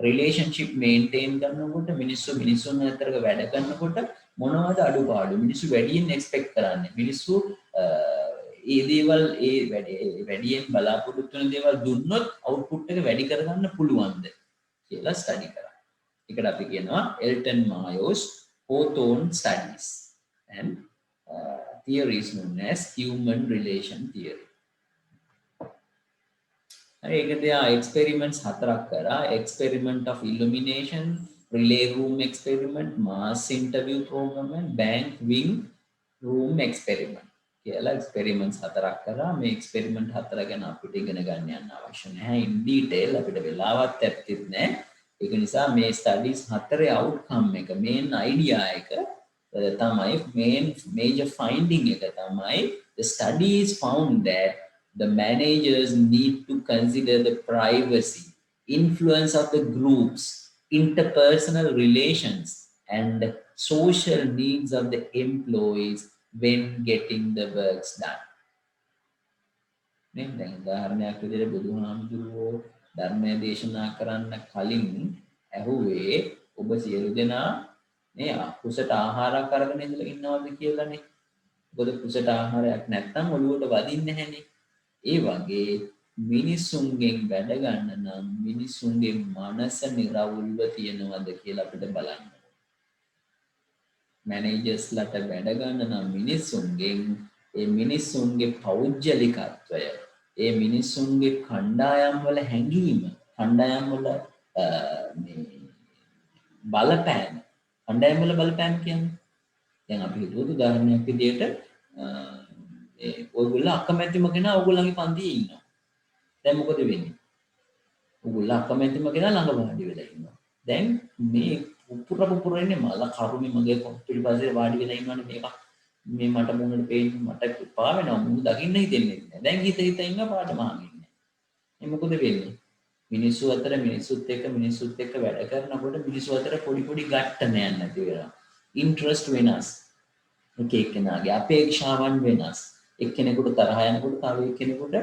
රිලේෂන්ෂිප් මේන්ටේන් කරනකොට මිනිස්සුන් අතරක වැඩ කරනකොට මොනවද අඩුපාඩු මිනිස්සු වැඩියෙන් එක්ස්පෙක්ට් කරන්නේ මිනිස්සු ඒ දේවල් ඒ වැඩියෙන් බලාපොරොත්තු වෙන දේවල් දුන්නොත් අවුට්පුට් එක වැඩි කරගන්න පුළුවන්ද කියලා ස්ටඩි කරා. ඒකට අපි කියනවා එල්ටන් මායෝස් Hawthorne studies and theories known as human relation theory. ඒකද එක්ස්පෙරිමන්ට්ස් 4ක් කරා. experiment of illumination, relay room experiment, mass interview program and bank wing room experiment කියලා එක්ස්පෙරිමන්ට්ස් 4ක් කරා. මේ එක්ස්පෙරිමන්ට් 4 ගැන අපිට ඉගෙන ගන්න යන්න අවශ්‍ය නැහැ in detail. අපිට වෙලාවක් ඇත්තෙත් නැහැ. ඒක නිසා මේ ස්ටඩීස් 4 outcome එක main idea එක තමයි main major finding එක තමයි the studies found that the managers need to consider the privacy, influence of the groups, interpersonal relations, and social needs of the employees when getting the works done. දැන් උදාහරණයක් විදිහට බුදුහාමුදුරුවෝ ධර්මයේ දේශනා කරන්න කලින් ඇහුවේ ඔබ සියලු දෙනා මේ කුසට ආහාරයක් අරගෙන ඉඳලා ඉන්නවද කියලානේ. මොකද කුසට ආහාරයක් නැත්නම් ඔළුවට වදින්නේ නැහැනේ. ඒ වගේ මිනිසුන්ගෙන් වැඩ ගන්න නම් මිනිසුන්ගේ මනස නිරවුල්ව තියනවද කියලා අපිට බලන්න. මැනේජර්ස්ලාට වැඩ ගන්න නම් මිනිසුන්ගෙන් ඒ මිනිසුන්ගේ පෞද්ගලිකත්වය, ඒ මිනිසුන්ගේ කණ්ඩායම් වල හැඟීම, කණ්ඩායම් වල මේ බලපෑම, කණ්ඩායම් වල බලපෑම කියන්නේ දැන් අපි හිතුවොත් උදාහරණයක් විදිහට ඔයගොල්ලෝ අකමැතිම කෙනා ඔයගොල්ලන්ගේ පන්තියේ ඉන්නවා. දැන් මොකද වෙන්නේ? ඔයගොල්ලෝ අකමැතිම කෙනා ළඟ වාඩි වෙලා ඉන්නවා. දැන් මේ පුපුර ඉන්නේ මල කරුමේ මගේ පිළිපස්සේ වාඩි වෙලා ඉන්නවනේ මේක. මේ මට මොනවද පේන්නේ? මට එපා වෙනවා. මොකද දකින්න හිතෙන්නේ නැහැ. දැන් හිත ඉන්න පාඩම අහන්නේ. මේ මොකද වෙන්නේ? මිනිස්සු අතර මිනිස්සුත් එක්ක වැඩ කරනකොට මිනිස්සු අතර පොඩි ගැට්ටනයක් නැති වෙනවා. ඉන්ටරෙස්ට් වෙනස්. එක එක්කෙනාගේ අපේක්ෂාවන් වෙනස්. එක්කෙනෙකුට තරහ යනකොට තව එක්කෙනෙකුට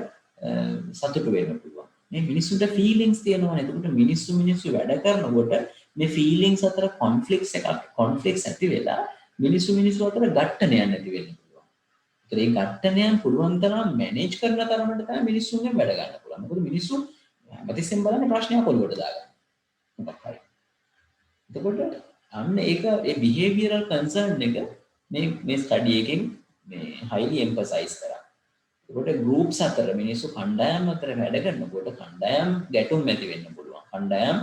සතුටු වෙන්න පුළුවන්. මේ මිනිස්සුන්ට ෆීලිංගස් තියෙනවානේ. එතකොට මිනිස්සු වැඩ කරනකොට මේ ෆීලිංගස් අතර කොන්ෆ්ලික්ට්ස් ඇති වෙලා මිනිස්සු අතර ගැටණයක් නැති වෙන්න පුළුවන්. ඒතර ඒ ගැටණයන් පුළුවන් තරම් මැනේජ් කරන තරමට තමයි මිනිස්සුන්ගෙන් වැඩ ගන්න පුළුවන්. මොකද මිනිස්සු හැමතිස්සෙම බලන්නේ ප්‍රශ්නයක් ඔළුවට දාගන්න. මොකක් හරි. එතකොට අන්න ඒක ඒ behavioral concern එක මේ ස්ටඩි එකෙන් මේ highly emphasize කරා. ඒකට groups අතර මිනිස්සු කණ්ඩායම් අතර වැඩ කරනකොට කණ්ඩායම් ගැටුම් ඇති වෙන්න පුළුවන්. කණ්ඩායම්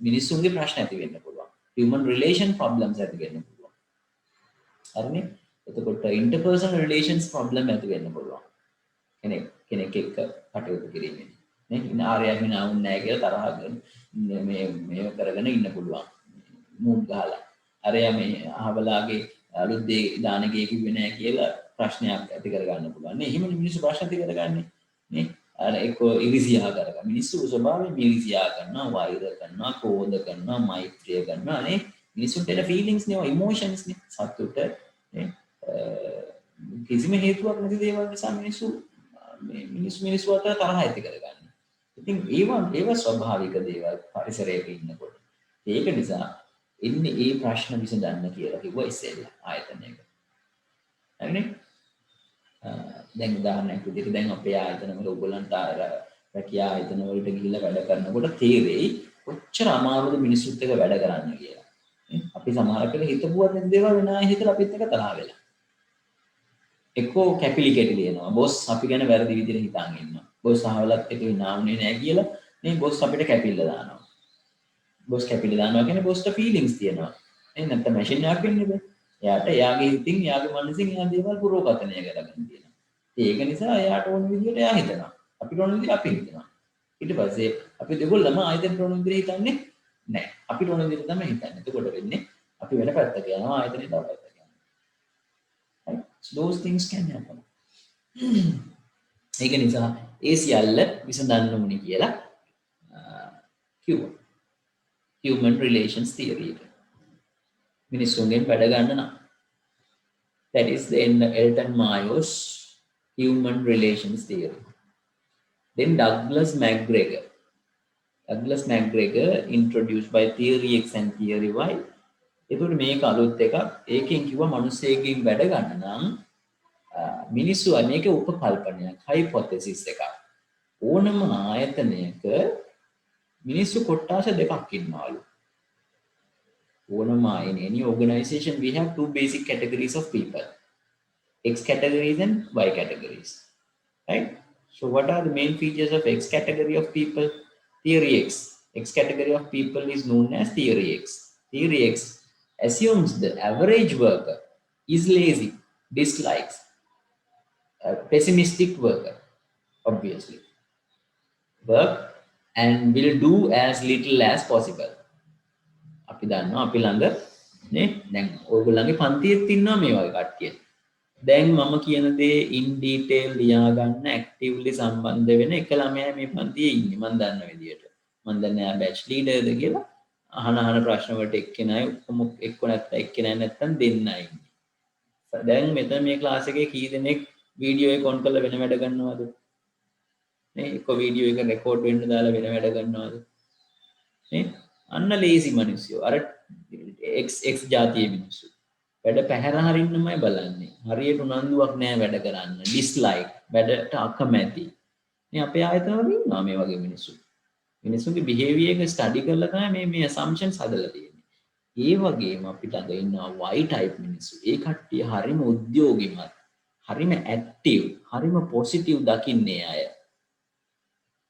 මිනිස්සුන්ගේ ප්‍රශ්න ඇති වෙන්න පුළුවන්. human relation problems ඇති වෙන්න පුළුවන්. හරිනේ? එතකොට interpersonal relations problem ඇති වෙන්න පුළුවන්. කෙනෙක් එක්ක කටයුතු කිරීමෙන්. නේ? ඉනාරයක් විනාවුන්නේ නැහැ කියලා තරහගෙන මේ කරගෙන ඉන්න පුළුවන්. මූඩ් ගහලා. අරයා මේ අහවලාගේ අලුත් දේ දාන ගේ කිව්වේ නැහැ කියලා ප්‍රශ්නයක් ඇති කරගන්න පුළුවන්. නේ එහෙම මිනිස්සු ප්‍රශ්න ඇති කරගන්නේ. නේ අර එක්ක ඉරිසියා කරගන්න. මිනිස්සු ස්වභාවයෙන් ඉරිසියා කරනවා, වෛර කරනවා, ක්‍රෝධ කරනවා, මෛත්‍රිය කරනවා. නේ මිනිස්සුන්ට එන ෆීලිංගස් නේ, ඉමෝෂන්ස් නේ. සතුට නේ කිසිම හේතුවක් නැති දේවල් නිසා මිනිස්සු අතර තරහ ඇති කරගන්න. ඉතින් ඒවා ස්වභාවික දේවල් පරිසරයක ඉන්නකොට. ඒක නිසා එන්නේ ඒ ප්‍රශ්න විසඳන්න කියලා කිව්වා ඉස්සෙල්ලා ආයතනයක. හරිනේ? දැන් උදාහරණයක් විදිහට දැන් අපේ ආයතනවල ඔයගොල්ලන්ට රැකියා ආයතන වලට ගිහිල්ලා වැඩ කරනකොට තේරෙයි කොච්චර අමාරුද මිනිස්සුත් එක්ක වැඩ කරන්න කියලා. අපි සමහර වෙලාවට හිතපුවත් නැති දේවල් වෙනා හිතලා අපිත් එක්ක තරහ වෙලා. එක්කෝ කැපිලි කැටිලි එනවා. බොස් අපි ගැන වැරදි විදිහට හිතාගෙන ඉන්නවා. බොස් අහවලත් එක විනාවුනේ නැහැ කියලා මේ බොස් අපිට කැපිල්ල දානවා. බොස් කැපිලි දානවා කියන්නේ බොස්ට ෆීලිංගස් තියෙනවා. නැත්නම් මැෂින් එකක් වෙන්නේ බෑ. එයාට එයාගේ හිතින් එයාගේ මනසින් එයා දේවල් පුරෝකථනය කරගෙන තියෙනවා. ඒක නිසා එයාට ඕන විදිහට එයා හිතනවා. අපිට ඕන විදිහට අපි හිතනවා. ඊට පස්සේ අපි දෙගොල්ලම ආයතනට ඕන විදිහට හිතන්නේ නැහැ. අපිට ඕන විදිහට තමයි හිතන්නේ. එතකොට වෙන්නේ අපි වෙන පැත්තක යනවා ආයතනේ තව පැත්තක යනවා. right? So those things can happen. ඒක නිසා ඒ සියල්ල විසඳන්න ඕනේ කියලා කිව්වා. Human relations theory එක. මිනිස්සුන්ගෙන් වැඩ ගන්න නම්. That is the Elton Mayo's human relations theory. Then Douglas McGregor introduced by theory X and theory Y. ඒකට මේක අලුත් එකක්. ඒකෙන් කිව්වා මිනිස්සෙකින් වැඩ ගන්න නම් මිනිස්සු අනේක උපකල්පනයක් හයිපොතෙසිස් එකක්. ඕනම ආයතනයක මිනිස්සු කොට්ටාස දෙකක් ඉන්නවලු. ඕනම in any organization we have two basic categories of people. X categories and Y categories. Right? So what are the main features of X category of people? Theory X. X category of people is known as theory X. Theory X assumes the average worker is lazy, dislikes, a pessimistic worker, obviously. Work and will do as little as possible. අපි දන්නවා අපි ළඟ නේ දැන් ඔයගොල්ලන්ගේ පන්තියෙත් ඉන්නවා මේ වගේ කට්ටිය. දැන් මම කියන දේ in detail ලියා ගන්න actively සම්බන්ධ වෙන එක ළමයා මේ පන්තියේ ඉන්නේ මම දන්න විදියට. මම දන්නේ ආ batch leaderද කියලා අහන ප්‍රශ්න වලට එක්කෙනයි ඔක්කොම එක්ක නැත්නම් එක්කෙනයි නැත්නම් දෙන්නයි ඉන්නේ. දැන් මෙතන මේ ක්ලාස් එකේ කී දෙනෙක් වීඩියෝ එක ඔන් කරලා වෙන වැඩ ගන්නවද? නේ එක වීඩියෝ එක රෙකෝඩ් වෙන්න දාලා වෙන වැඩ ගන්නවද? නේ අන්න ලේසි මිනිස්සු අර x ජාතියේ මිනිස්සු වැඩ පැහැර හරින්නමයි බලන්නේ හරියට උනන්දුවක් නැහැ වැඩ කරන්න ඩිස්ලයික් වැඩට අකමැති මේ අපේ ආයතනවල ඉන්නවා මේ වගේ මිනිස්සුන්ගේ බිහේවියර් එක ස්ටඩි කරලා තමයි මේ assumptions හදලා තියෙන්නේ ඒ වගේම අපිට ළඟ ඉන්නවා y type මිනිස්සු ඒ කට්ටිය හරිම උද්‍යෝගිමත් හරිම ඇක්ටිව් හරිම පොසිටිව් දකින්නේ අය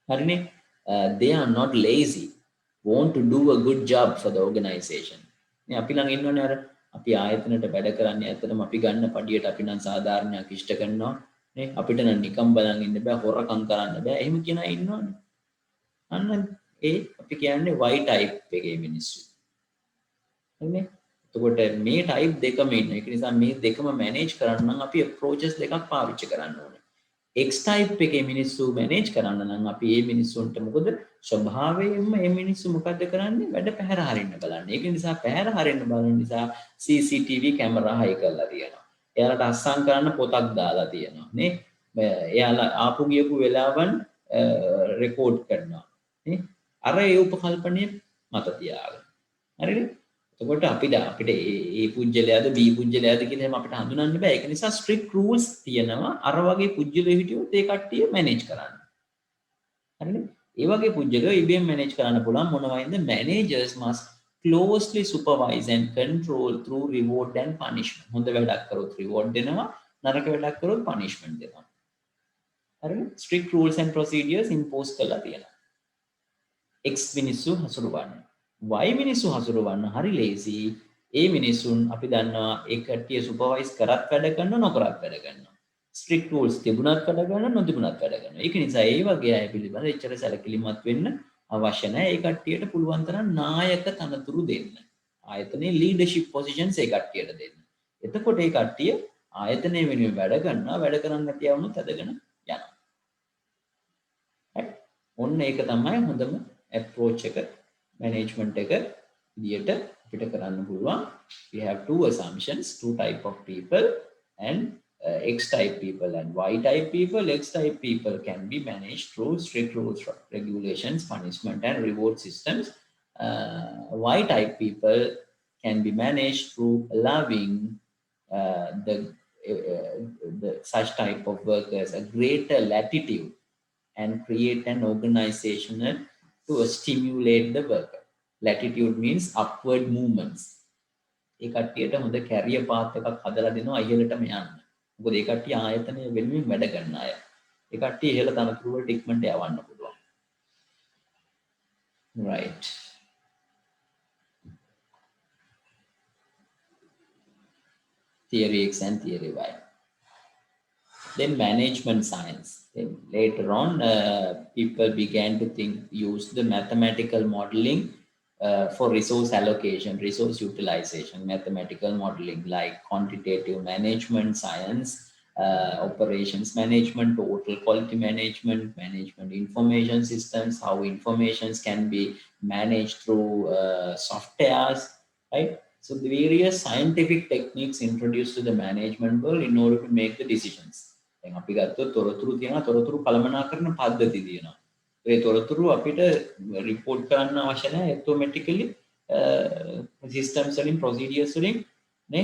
හරිනේ they are not lazy want to do a good job for the organization. මේ අපි ළඟ ඉන්නවනේ අර අපි ආයතනයට වැඩ කරන්නේ ඇත්තටම අපි ගන්න පඩියට අපි නම් සාධාරණයක් ඉෂ්ට කරනවා නේ අපිට නම් නිකම් බලන් ඉන්න බෑ හොරකම් කරන්න බෑ එහෙම කියන අය ඉන්නවනේ. අන්න ඒ අපි කියන්නේ y type එකේ මිනිස්සු. හරිනේ? එතකොට මේ type දෙකම ඉන්න. ඒක නිසා මේ දෙකම manage කරන්න නම් අපි approaches දෙකක් පාවිච්චි කරන්න ඕනේ. X type එකේ මිනිස්සු manage කරන්න නම් අපි මේ මිනිස්සුන්ට මොකද ස්වභාවයෙන්ම මේ මිනිස්සු මොකද්ද කරන්නේ වැඩ පැහැර හරින්න බලන්නේ. ඒක නිසා පැහැර හරින්න බලන නිසා CCTV කැමරා හයි කරලා තියෙනවා. එයාලට අස්සම් කරන්න පොතක් දාලා තියෙනවා නේ. එයාලා ආපු ගියපු වෙලාවන් රෙකෝඩ් කරනවා නේ. අර ඒ උපකල්පනයේ මත තියාගෙන. හරිද? එතකොට අපිට ඒ පුජ්‍යලයාද B පුජ්‍යලයාද කියලා එහෙම අපිට හඳුනන්න බෑ. ඒක නිසා strict rules තියෙනවා අර වගේ පුජ්‍යලෝ හිටියොත් ඒ කට්ටිය මැනේජ් කරන්න. හරිනේ? ඒ වගේ පුජ්‍යලෝ ඉබේම මැනේජ් කරන්න පුළුවන් මොනවයින්ද? managers must closely supervise and control through reward and punishment. හොඳ වැඩක් කරොත් reward දෙනවා, නරක වැඩක් කරොත් punishment දෙනවා. හරිනේ? strict rules and procedures impose කරලා තියෙනවා. X මිනිස්සු හසුරුවන්න. Y මිනිස්සු හසුරුවන්න හරි ලේසි. ඒ මිනිස්සුන් අපි දන්නවා ඒ කට්ටිය සුපර්වයිස් කරත් වැඩ කරනවා නොකරත් වැඩ කරනවා. ස්ට්‍රික්ට් රූල්ස් තිබුණත් වැඩ කරනවා නොතිබුණත් වැඩ කරනවා. ඒක නිසා ඒ වගේ අය පිළිබඳ එච්චර සැලකිලිමත් වෙන්න අවශ්‍ය නැහැ. ඒ කට්ටියට පුළුවන් තරම් නායක තනතුරු දෙන්න. ආයතනයේ ලීඩර්ෂිප් පොසිෂන්ස් ඒ කට්ටියට දෙන්න. එතකොට ඒ කට්ටිය ආයතනය වෙනුවෙන් වැඩ කරනවා. වැඩ කරන්න නැතිව වුණොත් ඇදගෙන යනවා. ඔන්න ඒක තමයි හොඳම approach එක management එක විදියට අපිට කරන්න පුළුවන්. We have two assumptions, two type of people and X type people and Y type people. X type people can be managed through strict rules, regulations, punishment and reward systems. Y type people can be managed through allowing the such type of workers a greater latitude and create an organizational to stimulate the worker. Latitude means upward movements. ඒ කට්ටියට හොඳ career පාත් එකක් හදලා දෙනවා ඉහළටම යන්න. මොකද ඒ කට්ටිය ආයතනය වෙනුවෙන් වැඩ කරන අය. ඒ කට්ටිය ඉහළ තනතුරු වලට ඉක්මනට යවන්න පුළුවන්. Right. Theory X and theory Y. Then management science. Then later on, people began to use the mathematical modeling for resource allocation, resource utilization, mathematical modeling like quantitative management science, operations management, total quality management, management information systems, how informations can be managed through softwares, right? So the various scientific techniques introduced to the management world in order to make the decisions. දැන් අපි ගත්තොත් තොරතුරු තියෙනවා, තොරතුරු කළමනාකරන පද්ධති තියෙනවා. ඒ තොරතුරු අපිට report කරන්න අවශ්‍ය නැහැ ඔටෝමැටිකලි සිස්ටම්ස් වලින් ප්‍රොසීඩියර්ස් වලින් නේ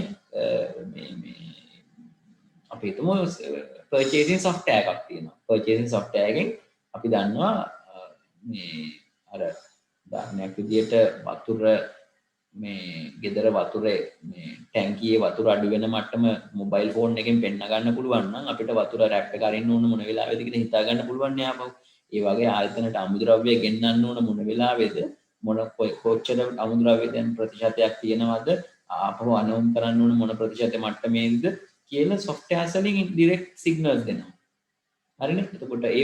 මේ අපි හිතමු පර්චේසින් software එකක් තියෙනවා. පර්චේසින් software එකෙන් අපි දන්නවා මේ අර උදාහරණයක් විදියට වතුර මේ ගෙදර වතුරේ මේ ටැංකියේ වතුර අඩු වෙන මට්ටම මොබයිල් ෆෝන් එකෙන් පෙන්න ගන්න පුළුවන් නම් අපිට වතුර රැප් එක අරින්න ඕන මොන වෙලාවෙද කියලා හිතා ගන්න පුළුවන් නේ ආපහු. ඒ වගේ ආයතනට අමුද්‍රව්‍ය ගෙන්නන්න ඕන මොන වෙලාවෙද මොන කොච්චර අමුද්‍රව්‍ය දැන් ප්‍රතිශතයක් තියෙනවද ආපහු අනෝම් කරන්න ඕන මොන ප්‍රතිශත මට්ටමේද කියලා softwares වලින් direct signals දෙනවා. හරිනේ? එතකොට ඒ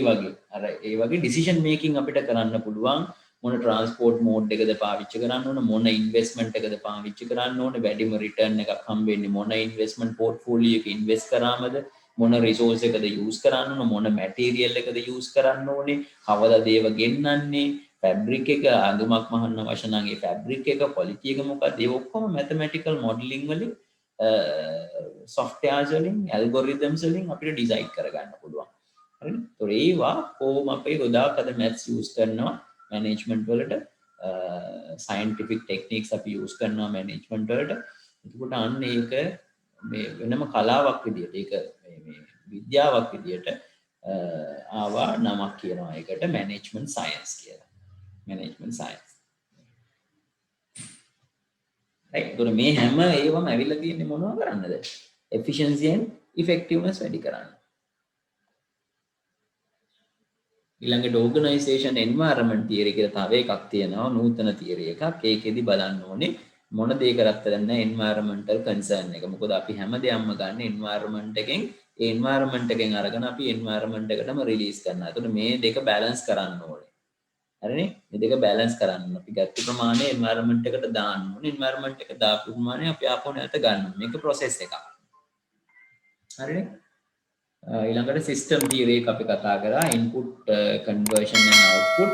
වගේ decision making අපිට කරන්න පුළුවන්. මොන ට්‍රාන්ස්පෝර්ට් මෝඩ් එකද පාවිච්චි කරන්න ඕන, මොන ඉන්වෙස්ට්මන්ට් එකද පාවිච්චි කරන්න ඕන, වැඩිම රිටර්න් එකක් හම්බෙන්නේ මොන ඉන්වෙස්ට්මන්ට් පෝර්ට්ෆෝලියෝ එක ඉන්වෙස්ට් කරාමද, මොන රිසෝස් එකද යූස් කරන්න ඕන, මොන මැටීරියල් එකද යූස් කරන්න ඕනේ, කවදාද ඒව ගෙන්නන්නේ, ෆැබ්‍රික් එක අඳුමක් මහන්න අවශ්‍ය නම් ඒ ෆැබ්‍රික් එක ක්වොලිටි එක මොකක්ද, ඒ ඔක්කොම මැතමැටිකල් මොඩලින් වලින් softwares වලින් ඇල්ගොරිතම්ස් වලින් අපිට ඩිසයින් කරගන්න පුළුවන්. හරිද? ඒතොර ඒවා කොහොම අපේ ගොඩාක් අද මැත්ස් යූස් කරනවා management වලට scientific techniques අපි use කරනවා management වලට. එතකොට අන්න ඒක මේ වෙනම කලාවක් විදියට ඒක මේ විද්‍යාවක් විදියට ආවා නමක් කියනවා ඒකට management science කියලා. management science. right. එතකොට මේ හැම ඒවම ඇවිල්ලා තියෙන්නේ මොනවද කරන්නද? efficiency and effectiveness වැඩි කරන්න. ඊළඟට ඕගනයිසේෂන් එන්වයරන්මන්ට් තියරි කියලා තව එකක් තියෙනවා නූතන තියරි එකක්. ඒකෙදි බලන්න ඕනේ මොන දේ කරත් නැහැ එන්වයරන්මන්ටල් කන්සර්න් එක. මොකද අපි හැම දෙයක්ම ගන්න එන්වයරන්මන්ට් එකෙන් ඒ එන්වයරන්මන්ට් එකෙන් අරගෙන අපි එන්වයරන්මන්ට් එකටම රිලීස් කරනවා. ඒතකොට මේ දෙක බැලන්ස් කරන්න ඕනේ. හරිනේ? මේ දෙක බැලන්ස් කරන්න. අපි ගත්ත ප්‍රමාණය එන්වයරන්මන්ට් එකට දාන්න ඕනේ. එන්වයරන්මන්ට් එක දාපු ප්‍රමාණය අපි ආපහු නැවත ගන්න ඕනේ. මේක process එකක්. හරිනේ? ඊළඟට සිස්ටම් තියරි එක අපි කතා කරා input conversion and output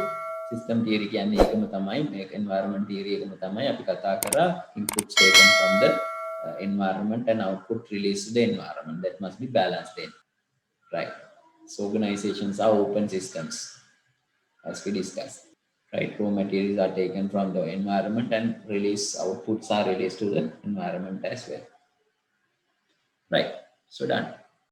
system theory කියන්නේ ඒකම තමයි මේක environment තියරි එකම තමයි අපි කතා කරා inputs taken from the environment and output released to the environment that must be balanced then, right? So organizations are open systems as we discussed. right? Raw materials are taken from the environment and outputs are released to the environment as well, right? So done.